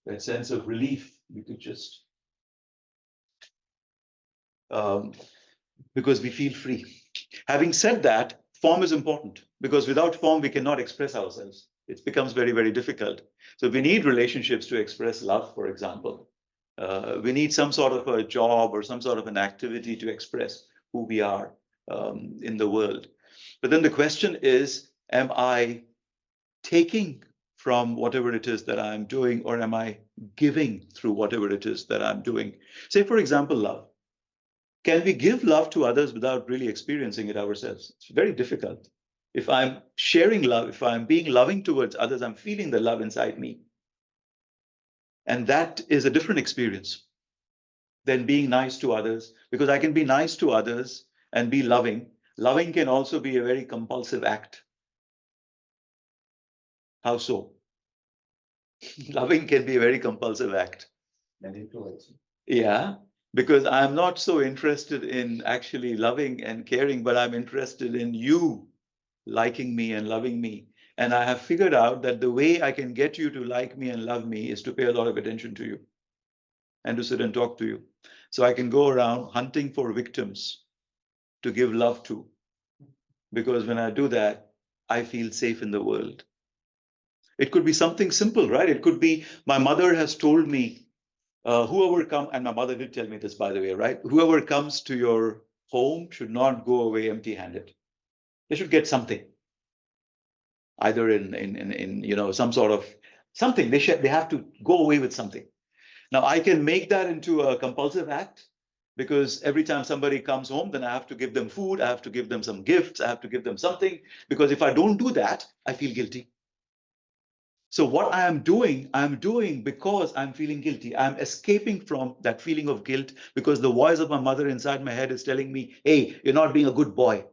that sense of relief. We could just, because we feel free. Having said that, form is important because without form, we cannot express ourselves. It becomes very, very difficult. So we need relationships to express love, for example. We need some sort of a job or some sort of an activity to express who we are in the world. But then the question is, am I taking from whatever it is that I'm doing, or am I giving through whatever it is that I'm doing? Say, for example, love. Can we give love to others without really experiencing it ourselves? It's very difficult. If I'm sharing love, if I'm being loving towards others, I'm feeling the love inside me. And that is a different experience than being nice to others, because I can be nice to others and be loving. Loving can also be a very compulsive act. How so? Loving can be a very compulsive act. Manipulating. Yeah, because I'm not so interested in actually loving and caring, but I'm interested in you liking me and loving me. And I have figured out that the way I can get you to like me and love me is to pay a lot of attention to you and to sit and talk to you. So I can go around hunting for victims to give love to, because when I do that, I feel safe in the world. It could be something simple, right? It could be my mother has told me, whoever comes, and my mother did tell me this, by the way, right? Whoever comes to your home should not go away empty-handed. They should get something, either in you know, some sort of something. They have to go away with something. Now I can make that into a compulsive act, because every time somebody comes home, then I have to give them food, I have to give them some gifts, I have to give them something, because if I don't do that, I feel guilty. So what I am doing because I'm feeling guilty. I'm escaping from that feeling of guilt because the voice of my mother inside my head is telling me, hey, you're not being a good boy.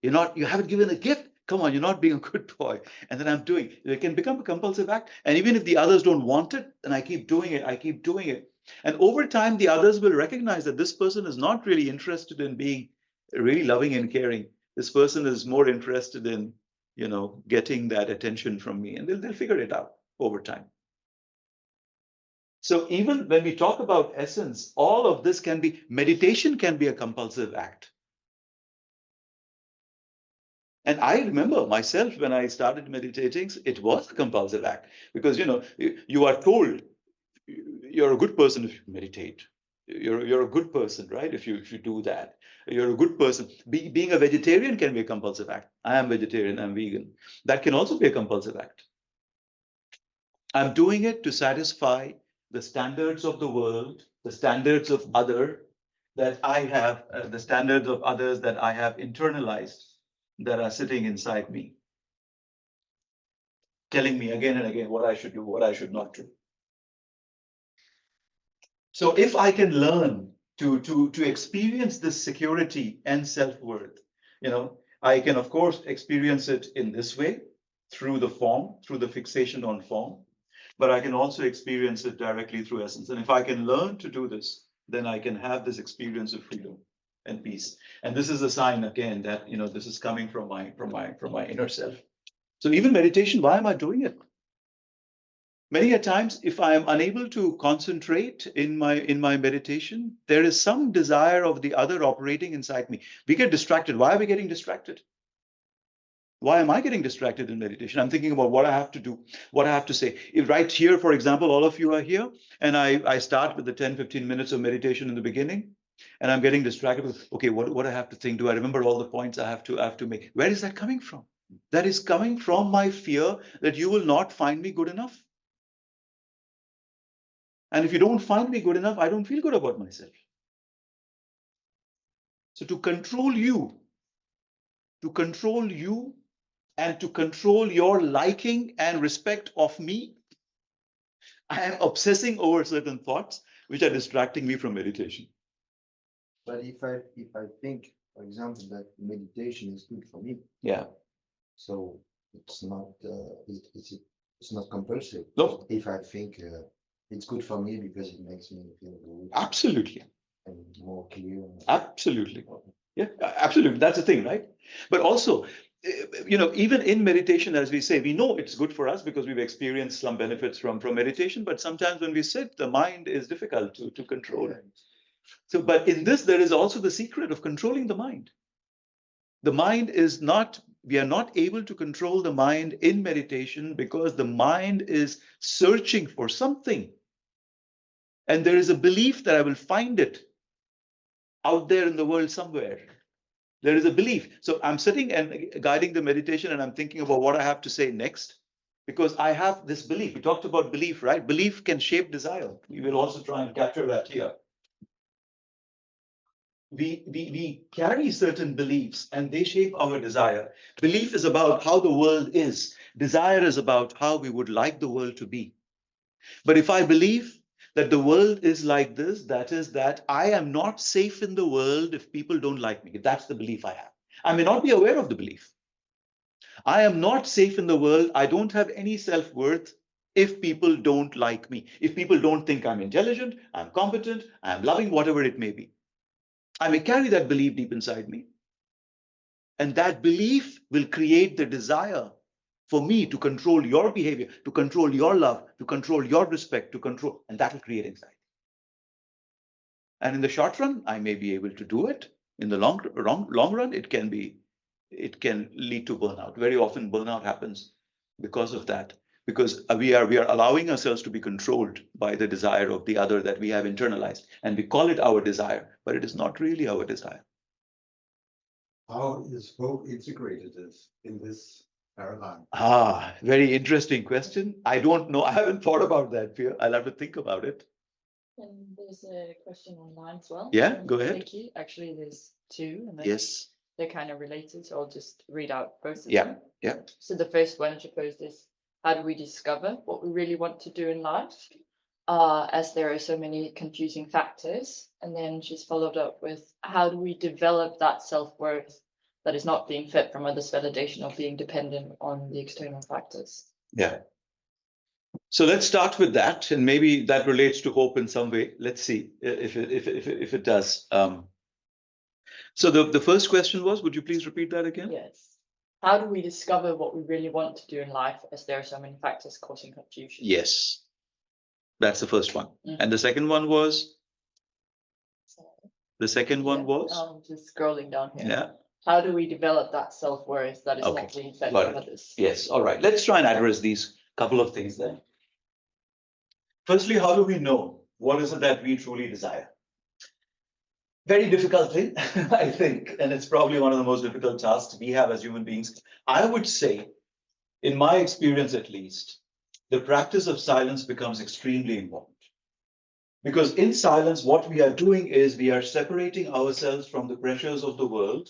You haven't given a gift. Come on, you're not being a good boy. And then I'm doing, it can become a compulsive act. And even if the others don't want it, then I keep doing it. I keep doing it. And over time, the others will recognize that this person is not really interested in being really loving and caring. This person is more interested in, you know, getting that attention from me, and they'll figure it out over time. So even when we talk about essence, all of this can be, meditation can be a compulsive act. And I remember myself when I started meditating, it was a compulsive act, because, you know, you are told you're a good person if you meditate. You're a good person, right? If you do that, you're a good person. Being a vegetarian can be a compulsive act. I am vegetarian, I'm vegan. That can also be a compulsive act. I'm doing it to satisfy the standards of the world, the standards of other that I have, the standards of others that I have internalized, that are sitting inside me, telling me again and again what I should do, what I should not do. So if I can learn to experience this security and self-worth, you know, I can of course experience it in this way, through the form, through the fixation on form, but I can also experience it directly through essence. And if I can learn to do this, then I can have this experience of freedom and peace. And this is a sign again that, you know, this is coming from my inner self. So even meditation, why am I doing it? Many a times, if I am unable to concentrate in my meditation, there is some desire of the other operating inside me. We get distracted. Why are we getting distracted? Why am I getting distracted in meditation? I'm thinking about what I have to do, what I have to say. If right here, for example, all of you are here, and I start with the 10, 15 minutes of meditation in the beginning, and I'm getting distracted with, okay, what I have to think? Do I remember all the points I have to make? Where is that coming from? That is coming from my fear that you will not find me good enough. And if you don't find me good enough, I don't feel good about myself. So to control you and to control your liking and respect of me, I am obsessing over certain thoughts which are distracting me from meditation. But if I think, for example, that meditation is good for me, Yeah. so it's not it's not compulsive. No. If I think it's good for me because it makes me feel good Absolutely. and more clear. Absolutely. Yeah, absolutely. That's the thing, right? But also, even in meditation, as we say, we know it's good for us because we've experienced some benefits from meditation. But sometimes when we sit, the mind is difficult to control. So, but in this, there is also the secret of controlling the mind. The mind is not, we are not able to control the mind in meditation because the mind is searching for something. And there is a belief that I will find it out there in the world somewhere. There is a belief. So I'm sitting and guiding the meditation and I'm thinking about what I have to say next because I have this belief. We talked about belief, right? Belief can shape desire. We will also try and capture that here. We carry certain beliefs and they shape our desire. Belief is about how the world is. Desire is about how we would like the world to be. But if I believe that the world is like this, that is that I am not safe in the world if people don't like me. That's the belief I have. I may not be aware of the belief. I am not safe in the world. I don't have any self-worth if people don't like me. If people don't think I'm intelligent, I'm competent, I'm loving, whatever it may be. I may carry that belief deep inside me. And that belief will create the desire for me to control your behavior, to control your love, to control your respect, to control, and that will create anxiety. And in the short run, I may be able to do it. In the long run, it can lead to burnout. Very often burnout happens because of that, because we are allowing ourselves to be controlled by the desire of the other that we have internalized. And we call it our desire, but it is not really our desire. How is hope integrated in this paradigm? Very interesting question. I don't know. I haven't thought about that, Pia. I'll have to think about it. And there's a question online as well. Yeah, go ahead. Thank you. Actually, there's two, and Yes. they're kind of related, so I'll just read out both of Yeah, them. yeah. So the first one she posed is, how do we discover what we really want to do in life? As there are so many confusing factors. And then she's followed up with, how do we develop that self-worth that is not being fed from others' validation or being dependent on the external factors? Yeah. So let's start with that, and maybe that relates to hope in some way. Let's see if it does. So the first question was, would you please repeat that again? Yes. How do we discover what we really want to do in life as there are so many factors causing confusion? Yes. That's the first one. Mhm. And the second one was? So, The second one yeah, was? just scrolling down here. Yeah. How do we develop that self-worth that is Okay, not being fed got from it. others? Yes. All right. Let's try and address these couple of things then. Firstly, how do we know what is it that we truly desire? Very difficult thing, I think, and it's probably one of the most difficult tasks we have as human beings. I would say, in my experience at least, the practice of silence becomes extremely important. Because in silence, what we are doing is we are separating ourselves from the pressures of the world.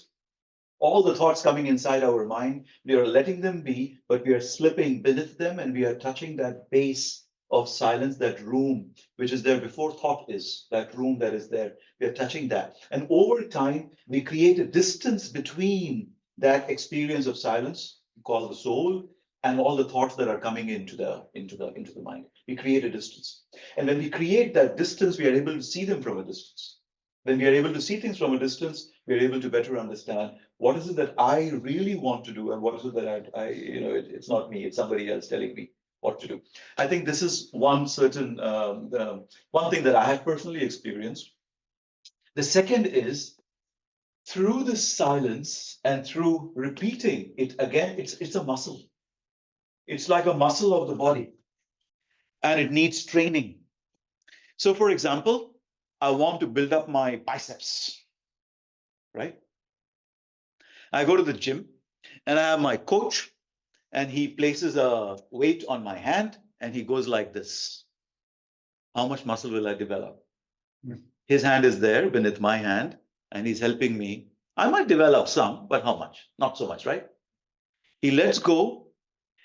All the thoughts coming inside our mind, we are letting them be, but we are slipping beneath them and we are touching that base of silence, that room which is there before thought is, that room that is there. We are touching that. And over time, we create a distance between that experience of silence, we call the soul, and all the thoughts that are coming into the mind. We create a distance. And when we create that distance, we are able to see them from a distance. When we are able to see things from a distance, we are able to better understand What is it that I really want to do, and what is it that it's not me, it's somebody else telling me what to do. I think this is one certain one thing that I have personally experienced. The second is through the silence and through repeating it again, it's a muscle. It's like a muscle of the body, and it needs training. So, for example, I want to build up my biceps, right? I go to the gym and I have my coach, and he places a weight on my hand and he goes like this. How much muscle will I develop? His hand is there beneath my hand and he's helping me. I might develop some, but how much? Not so much, right? He lets go.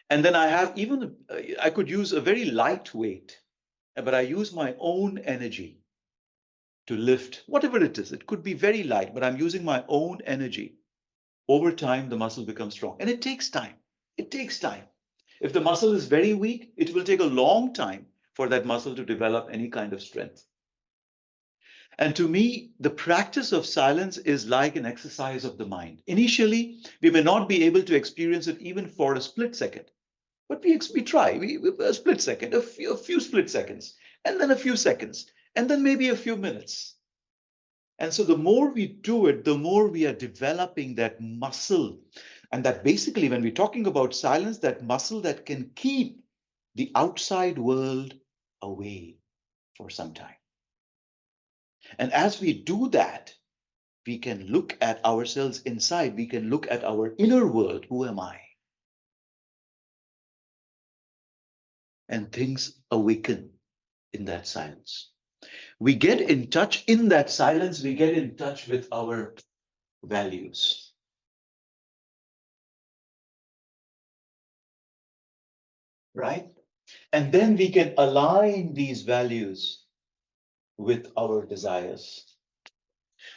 And then I have even, I could use a very light weight, but I use my own energy to lift whatever it is. It could be very light, but I'm using my own energy. Over time, the muscle becomes strong. And it takes time. It takes time. If the muscle is very weak, it will take a long time for that muscle to develop any kind of strength. And to me, the practice of silence is like an exercise of the mind. Initially, we may not be able to experience it even for a split second, but we try, a split second, a few split seconds, and then a few seconds, and then maybe a few minutes. And so the more we do it, the more we are developing that muscle. And that basically, when we're talking about silence, that muscle that can keep the outside world away for some time. And as we do that, we can look at ourselves inside. We can look at our inner world. Who am I? And things awaken in that silence. We get in touch in that silence. We get in touch with our values. Right? And then we can align these values with our desires.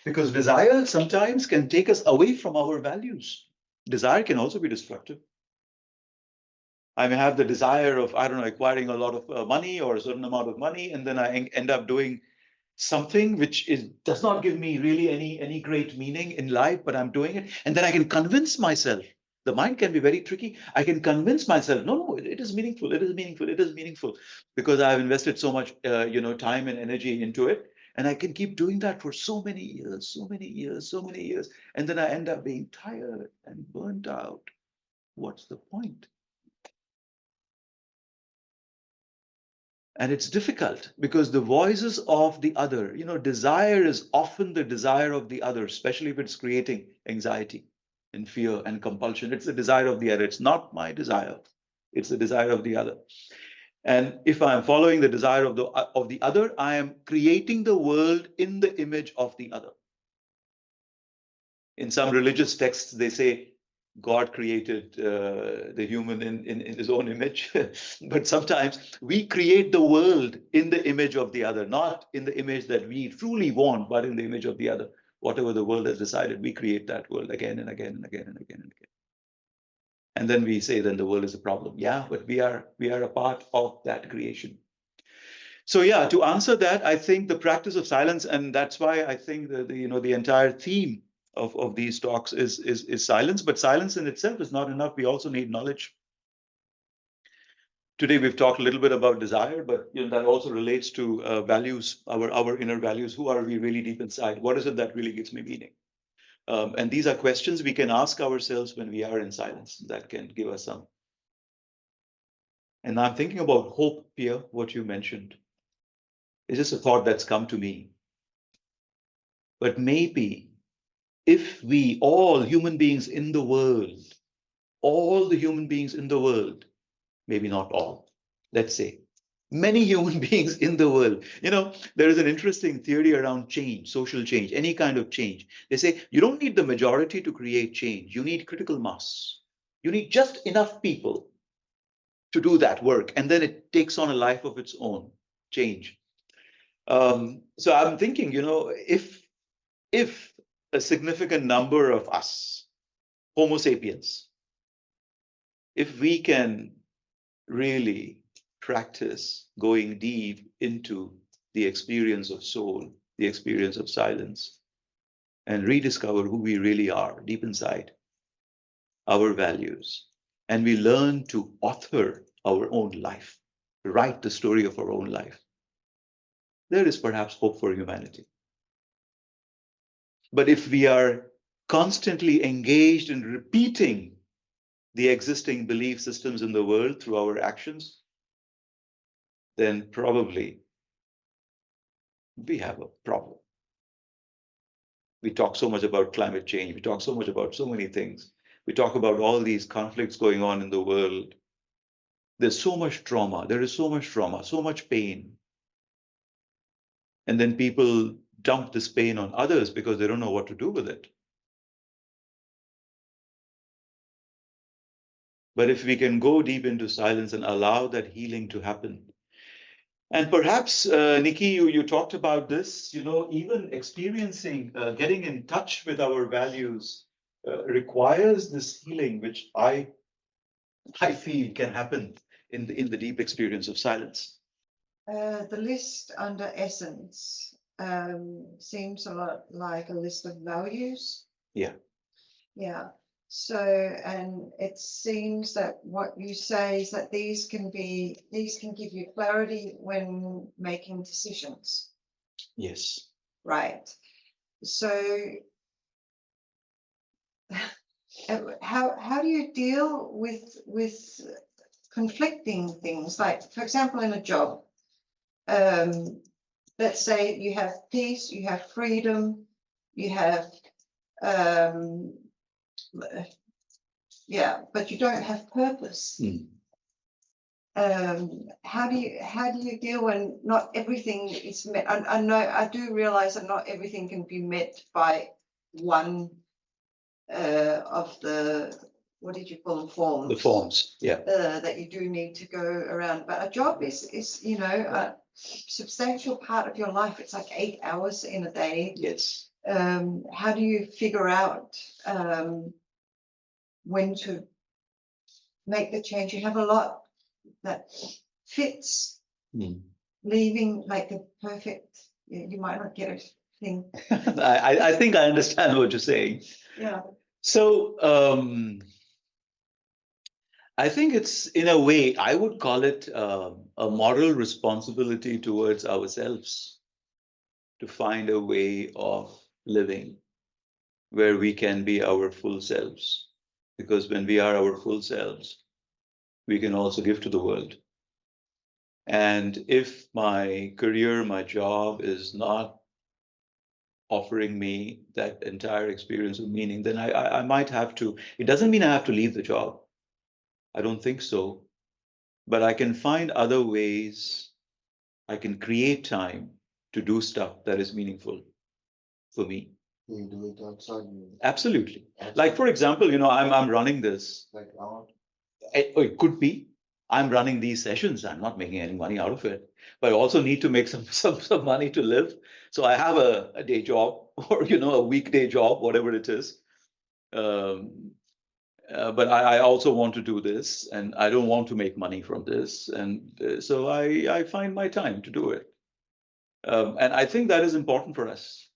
Because desire sometimes can take us away from our values. Desire can also be destructive. I may have the desire of, I don't know, acquiring a lot of money or a certain amount of money, and then I end up doing something which does not give me really any great meaning in life, but I'm doing it. And then I can convince myself. The mind can be very tricky. I can convince myself, no, it is meaningful, it is meaningful, it is meaningful, because I've invested so much, time and energy into it. And I can keep doing that for so many years, so many years, so many years. And then I end up being tired and burnt out. What's the point? And it's difficult because the voices of the other, desire is often the desire of the other, especially if it's creating anxiety and fear and compulsion. It's the desire of the other. It's not my desire. It's the desire of the other. And if I'm following the desire of the other, I am creating the world in the image of the other. In some religious texts, they say God created the human in his own image. But sometimes we create the world in the image of the other, not in the image that we truly want, but in the image of the other. Whatever the world has decided, we create that world again and again and again and again and again. And then we say, then the world is a problem. Yeah, but we are a part of that creation. So yeah, to answer that, I think the practice of silence, and that's why I think the entire theme of these talks is silence. But silence in itself is not enough. We also need knowledge. Today we've talked a little bit about desire, but that also relates to values, our inner values. Who are we really deep inside? What is it that really gives me meaning? And these are questions we can ask ourselves when we are in silence. That can give us some. And I'm thinking about hope, Pia, what you mentioned. It's just a thought that's come to me. But maybe if we, all human beings in the world, all the human beings in the world, maybe not all, let's say, many human beings in the world, there is an interesting theory around change, social change, any kind of change. They say you don't need the majority to create change. You need critical mass. You need just enough people to do that work. And then it takes on a life of its own, change. So I'm thinking, if a significant number of us, Homo sapiens, if we can really practice going deep into the experience of soul, the experience of silence, and rediscover who we really are deep inside, our values, and we learn to author our own life, write the story of our own life, there is perhaps hope for humanity. But if we are constantly engaged in repeating the existing belief systems in the world through our actions, then probably we have a problem. We talk so much about climate change. We talk so much about so many things. We talk about all these conflicts going on in the world. There's so much trauma. There is so much trauma, so much pain. And then people dump this pain on others because they don't know what to do with it. But if we can go deep into silence and allow that healing to happen, and perhaps, Nikki, you talked about this, even experiencing, getting in touch with our values requires this healing, which I feel can happen in the deep experience of silence. The list under essence seems a lot like a list of values. Yeah. Yeah. So, and it seems that what you say is that these can give you clarity when making decisions, Yes. right? So, how do you deal with conflicting things? Like, for example, in a job, let's say you have peace, you have freedom, you have yeah, but you don't have purpose. Mm. How do you deal when not everything is met? I know, I do realize that not everything can be met by one of the, what did you call them, forms? The forms, yeah. That you do need to go around. But a job is a substantial part of your life. It's like 8 hours in a day. Yes. How do you figure out when to make the change? You have a lot that fits, leaving like the perfect, you might not get a thing. I think I understand what you're saying. Yeah. So I think it's, in a way, I would call it a moral responsibility towards ourselves to find a way of living where we can be our full selves. Because when we are our full selves, we can also give to the world. And if my career, my job is not offering me that entire experience of meaning, then I might have to, it doesn't mean I have to leave the job. I don't think so. But I can find other ways. I can create time to do stuff that is meaningful for me. You do it outside. Absolutely. Like, for example, I'm running this. Like art. It could be. I'm running these sessions. I'm not making any money out of it, but I also need to make some money to live. So I have a day job or, a weekday job, whatever it is. But I also want to do this, and I don't want to make money from this. And so I find my time to do it. And I think that is important for us.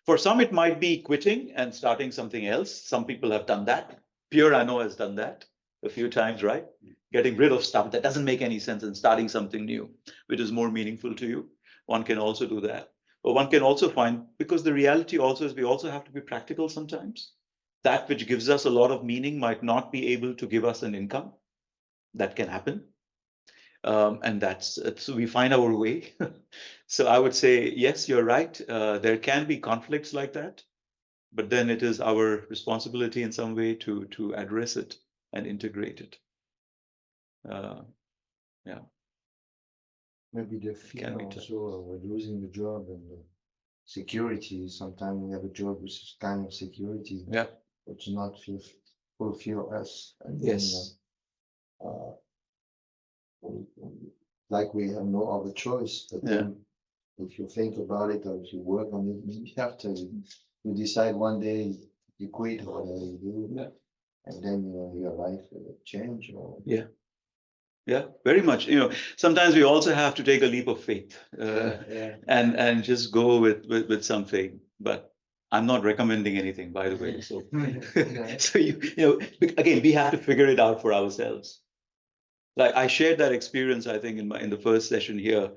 For some, it might be quitting and starting something else. Some people have done that. Pierre, I know, has done that a few times, right? Getting rid of stuff that doesn't make any sense and starting something new, which is more meaningful to you. One can also do that. But one can also find, because the reality also is we also have to be practical sometimes. That which gives us a lot of meaning might not be able to give us an income. That can happen. And so we find our way. So I would say, yes, you're right. There can be conflicts like that, but then it is our responsibility in some way to address it and integrate it. Yeah. Maybe the fear Can be tough. also of losing the job and the security. Sometimes we have a job which is kind of security, Yeah. which not fulfill us. And Yes. then, like we have no other choice. But then if you think about it or if you work on it, maybe after you decide one day you quit or whatever you do, and then your life will change. Or Yeah, very much. Sometimes we also have to take a leap of faith yeah. and just go with something. But I'm not recommending anything, by the way. So, Okay. so again, we have to figure it out for ourselves. Like I shared that experience, I think, in the first session here.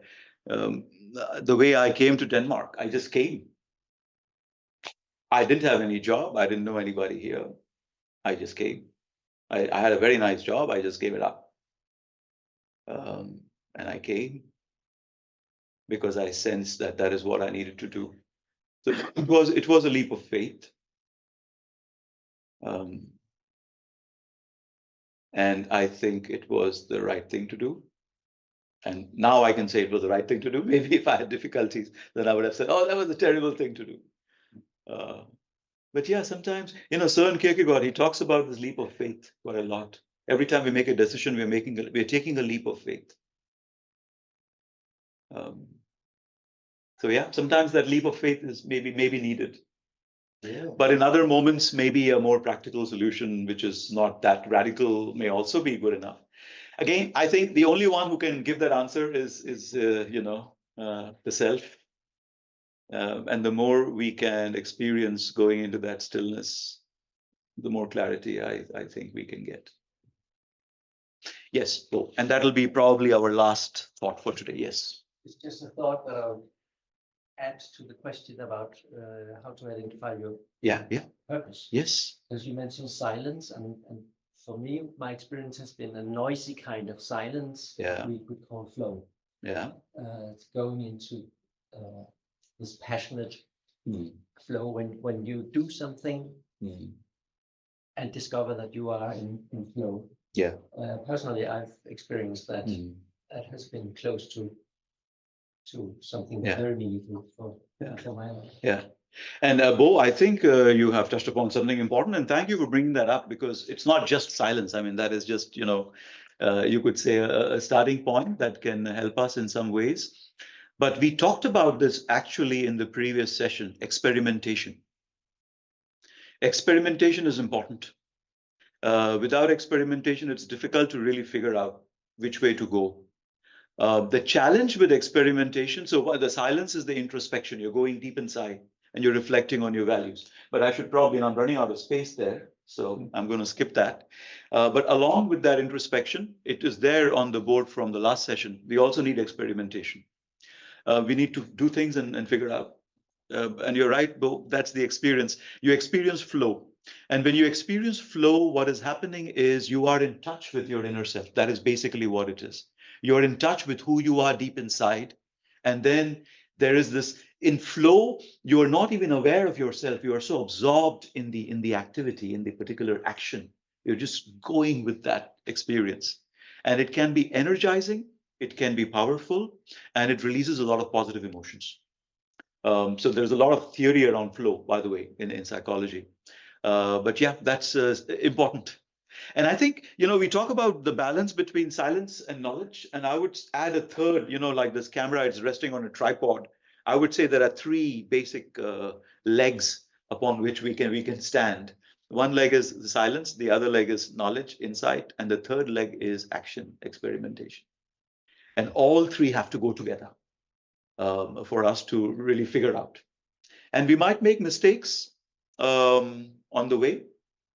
Um, the way I came to Denmark, I just came. I didn't have any job. I didn't know anybody here. I just came. I had a very nice job. I just gave it up. And I came because I sensed that that is what I needed to do. So it was a leap of faith. And I think it was the right thing to do. And now I can say it was the right thing to do. Maybe if I had difficulties, then I would have said, oh, that was a terrible thing to do. But yeah, sometimes, Søren Kierkegaard, he talks about this leap of faith quite a lot. Every time we make a decision, we're taking a leap of faith. So yeah, sometimes that leap of faith is maybe needed. Yeah. But in other moments, maybe a more practical solution, which is not that radical, may also be good enough. Again, I think the only one who can give that answer is the self. And the more we can experience going into that stillness, the more clarity I think we can get. Yes, and that'll be probably our last thought for today. Yes. It's just a thought that I'll add to the question about how to identify your Yeah. purpose. Yes. As you mentioned silence, and for me, my experience has been a noisy kind of silence. Yeah. We could call flow. Yeah. It's going into this passionate flow when you do something and discover that you are in flow. Yeah. Personally, I've experienced that. That has been close to something very meaningful for my life. Yeah. And Bo, I think you have touched upon something important, and thank you for bringing that up, because it's not just silence. I mean, that is just, you could say a starting point that can help us in some ways. But we talked about this actually in the previous session, experimentation. Experimentation is important. Without experimentation, it's difficult to really figure out which way to go. The challenge with experimentation, so the silence is the introspection. You're going deep inside and you're reflecting on your values. But I should probably, I'm running out of space there, so I'm going to skip that. But along with that introspection, it is there on the board from the last session. We also need experimentation. We need to do things and figure out. And you're right, Bo, that's the experience. You experience flow. And when you experience flow, what is happening is you are in touch with your inner self. That is basically what it is. You're in touch with who you are deep inside. And then there is this, in flow, you are not even aware of yourself. You are so absorbed in the activity, in the particular action. You're just going with that experience. And it can be energizing, it can be powerful, and it releases a lot of positive emotions. So there's a lot of theory around flow, by the way, in psychology. But yeah, that's important. And I think, we talk about the balance between silence and knowledge. And I would add a third, like this camera is resting on a tripod. I would say there are three basic legs upon which we can stand. One leg is the silence, the other leg is knowledge, insight, and the third leg is action, experimentation. And all three have to go together for us to really figure out. And we might make mistakes on the way.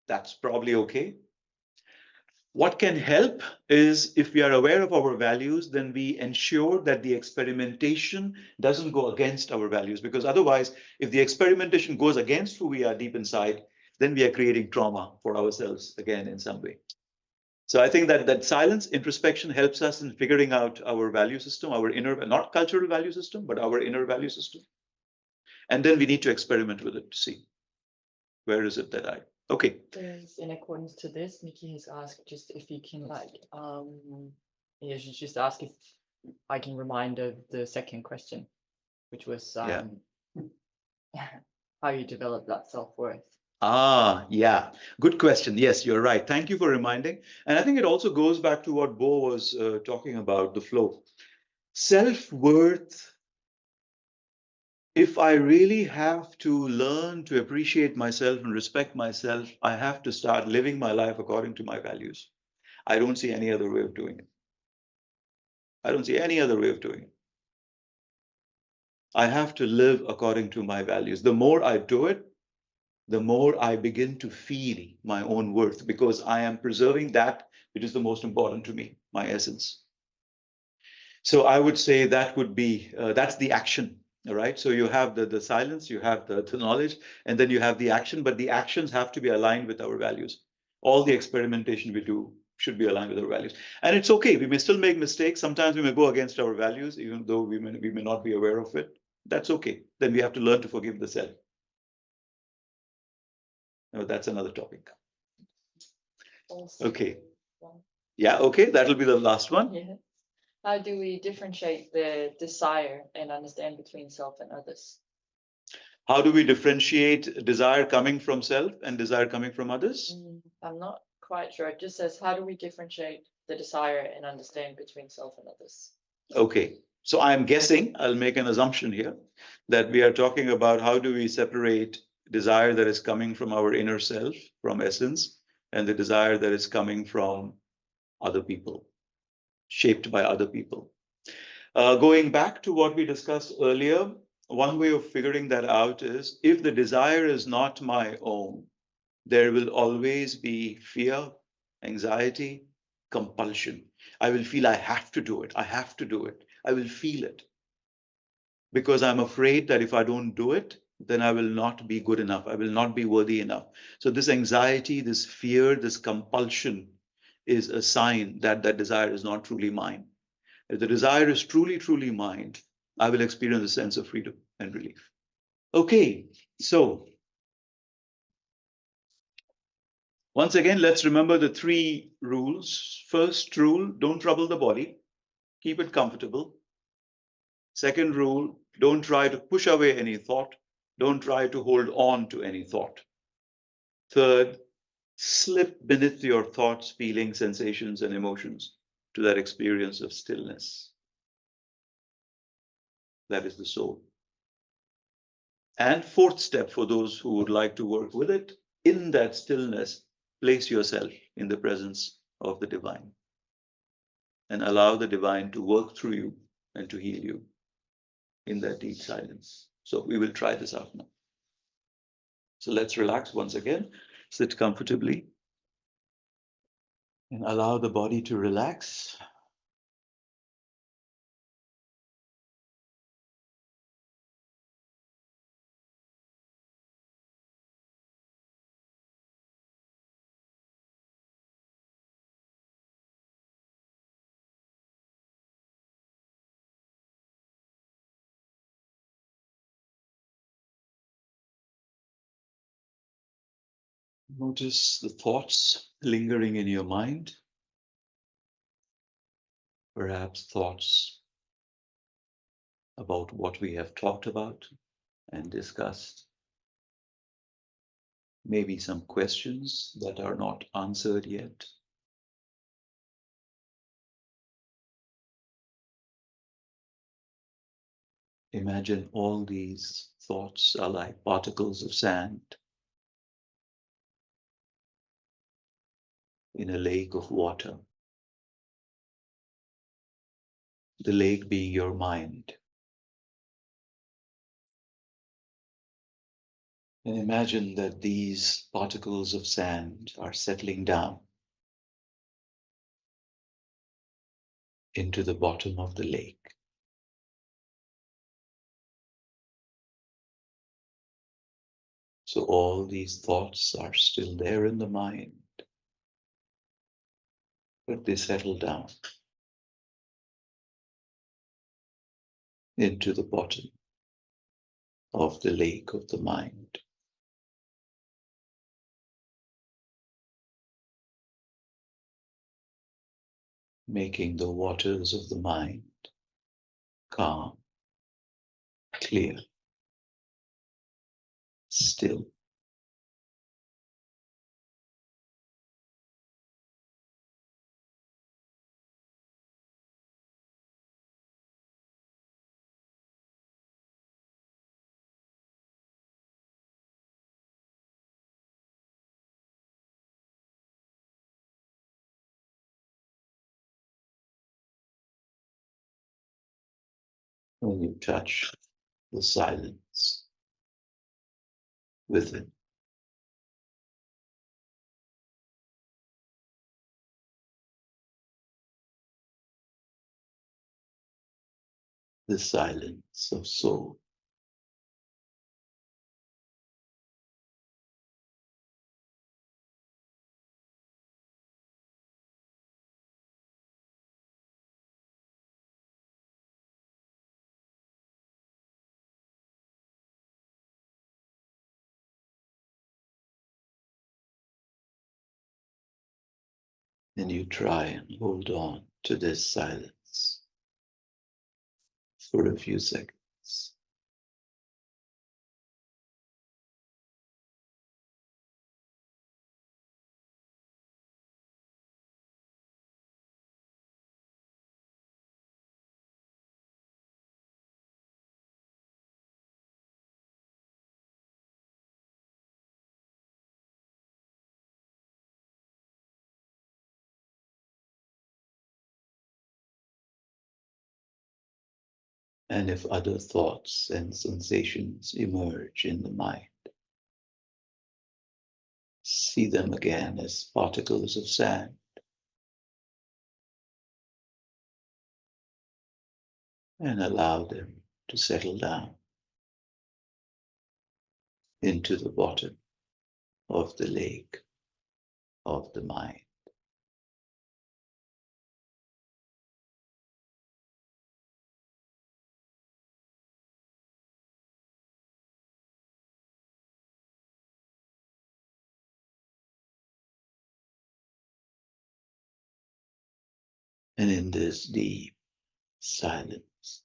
That's probably okay. What can help is if we are aware of our values, then we ensure that the experimentation doesn't go against our values. Because otherwise, if the experimentation goes against who we are deep inside, then we are creating trauma for ourselves again in some way. So I think that silence, introspection helps us in figuring out our value system, our inner, not cultural value system, but our inner value system. And then we need to experiment with it to see where is it that okay. There's, in accordance to this, Nikki has asked just if you can she's just asked if I can remind of the second question, which was how you develop that self-worth. Yeah, good question. Yes, you're right. Thank you for reminding. And I think it also goes back to what Bo was talking about, the flow. Self-worth, if I really have to learn to appreciate myself and respect myself, I have to start living my life according to my values. I don't see any other way of doing it. I don't see any other way of doing it. I have to live according to my values. The more I do it, the more I begin to feel my own worth, because I am preserving that which is the most important to me, my essence. So I would say that would be, that's the action, all right? So you have the silence, you have the knowledge, and then you have the action, but the actions have to be aligned with our values. All the experimentation we do should be aligned with our values. And it's okay, we may still make mistakes. Sometimes we may go against our values, even though we may not be aware of it. That's okay. Then we have to learn to forgive the self. No, that's another topic. Okay. Yeah, okay, that'll be the last one. Yeah. How do we differentiate the desire and understand between self and others? How do we differentiate desire coming from self and desire coming from others? I'm not quite sure. It just says, how do we differentiate the desire and understand between self and others? Okay, so I'm guessing, I'll make an assumption here, that we are talking about how do we separate desire that is coming from our inner self, from essence, and the desire that is coming from other people, shaped by other people. Going back to what we discussed earlier, one way of figuring that out is if the desire is not my own, there will always be fear, anxiety, compulsion. I will feel I have to do it. I have to do it. I will feel it because I'm afraid that if I don't do it, then I will not be good enough. I will not be worthy enough. So this anxiety, this fear, this compulsion is a sign that that desire is not truly mine. If the desire is truly, truly mine, I will experience a sense of freedom and relief. Okay, so once again, let's remember the three rules. First rule, don't trouble the body. Keep it comfortable. Second rule, don't try to push away any thought. Don't try to hold on to any thought. Third, slip beneath your thoughts, feelings, sensations, and emotions to that experience of stillness. That is the soul. And fourth step for those who would like to work with it, in that stillness, place yourself in the presence of the divine and allow the divine to work through you and to heal you in that deep silence. So we will try this out now. So let's relax once again, sit comfortably and allow the body to relax. Notice the thoughts lingering in your mind, perhaps thoughts about what we have talked about and discussed. Maybe some questions that are not answered yet. Imagine all these thoughts are like particles of sand in a lake of water. The lake being your mind. And imagine that these particles of sand are settling down into the bottom of the lake. So all these thoughts are still there in the mind, but they settle down into the bottom of the lake of the mind. Making the waters of the mind calm, clear, still. When you touch the silence within. The silence of soul. And you try and hold on to this silence for a few seconds. And if other thoughts and sensations emerge in the mind, see them again as particles of sand. And allow them to settle down into the bottom of the lake of the mind. And in this deep silence,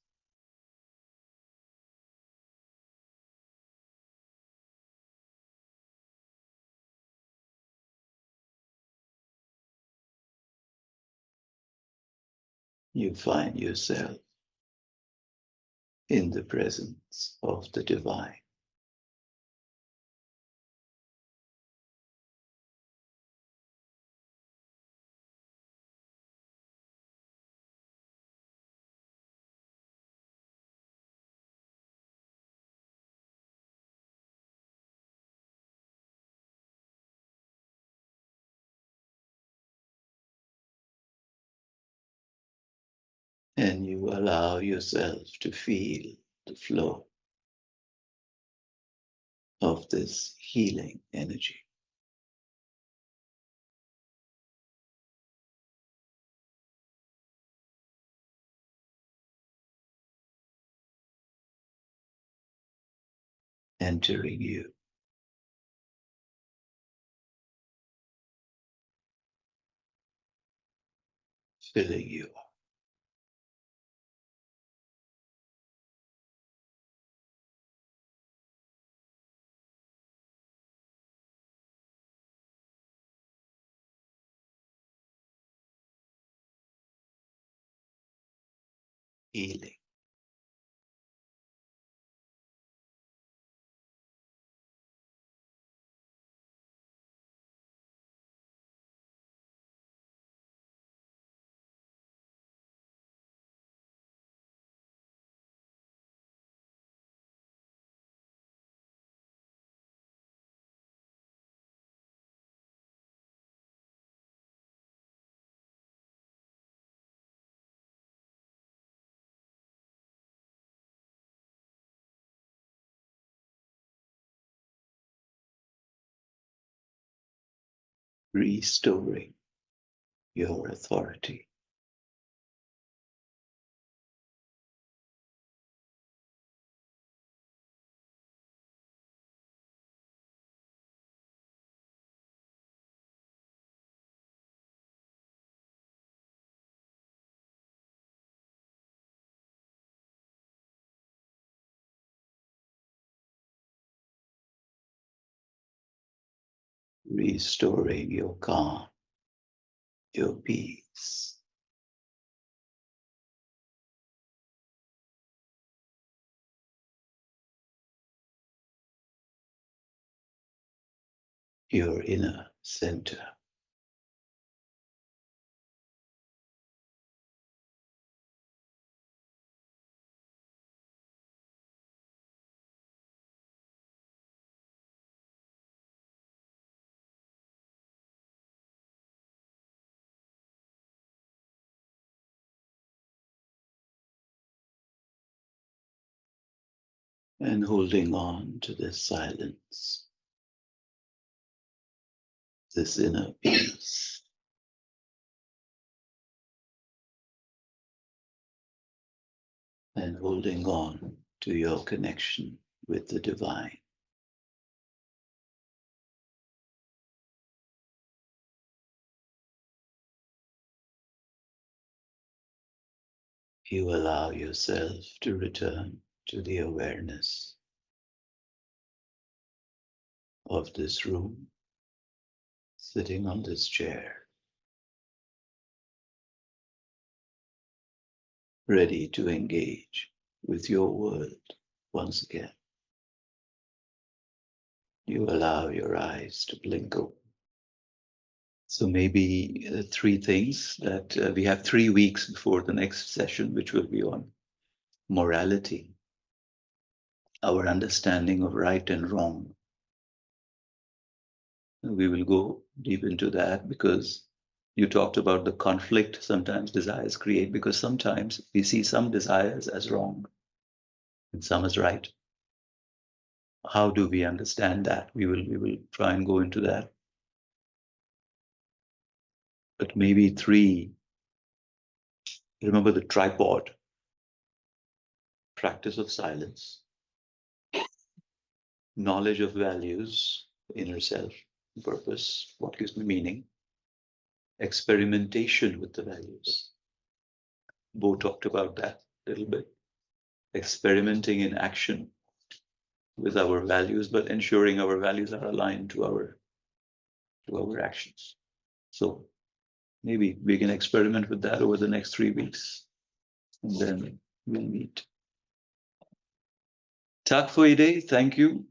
you find yourself in the presence of the divine. And you allow yourself to feel the flow of this healing energy. Entering you, filling you up. Healing. Restoring your authority. Restoring your calm, your peace. Your inner center. and holding on to this silence, this inner peace. And holding on to your connection with the divine. You allow yourself to return to the awareness of this room, sitting on this chair, ready to engage with your world once again. You allow your eyes to blink open. So maybe 3 things that we have 3 weeks before the next session, which will be on morality, our understanding of right and wrong. We will go deep into that because you talked about the conflict sometimes desires create, because sometimes we see some desires as wrong and some as right. How do we understand that? We will try and go into that. But maybe 3, remember the tripod, practice of silence, knowledge of values, inner self, purpose, what gives me meaning, experimentation with the values. Bo talked about that a little bit. Experimenting in action with our values, but ensuring our values are aligned to our actions. So maybe we can experiment with that over the next 3 weeks, and then we'll meet. Tack for i dag. Thank you.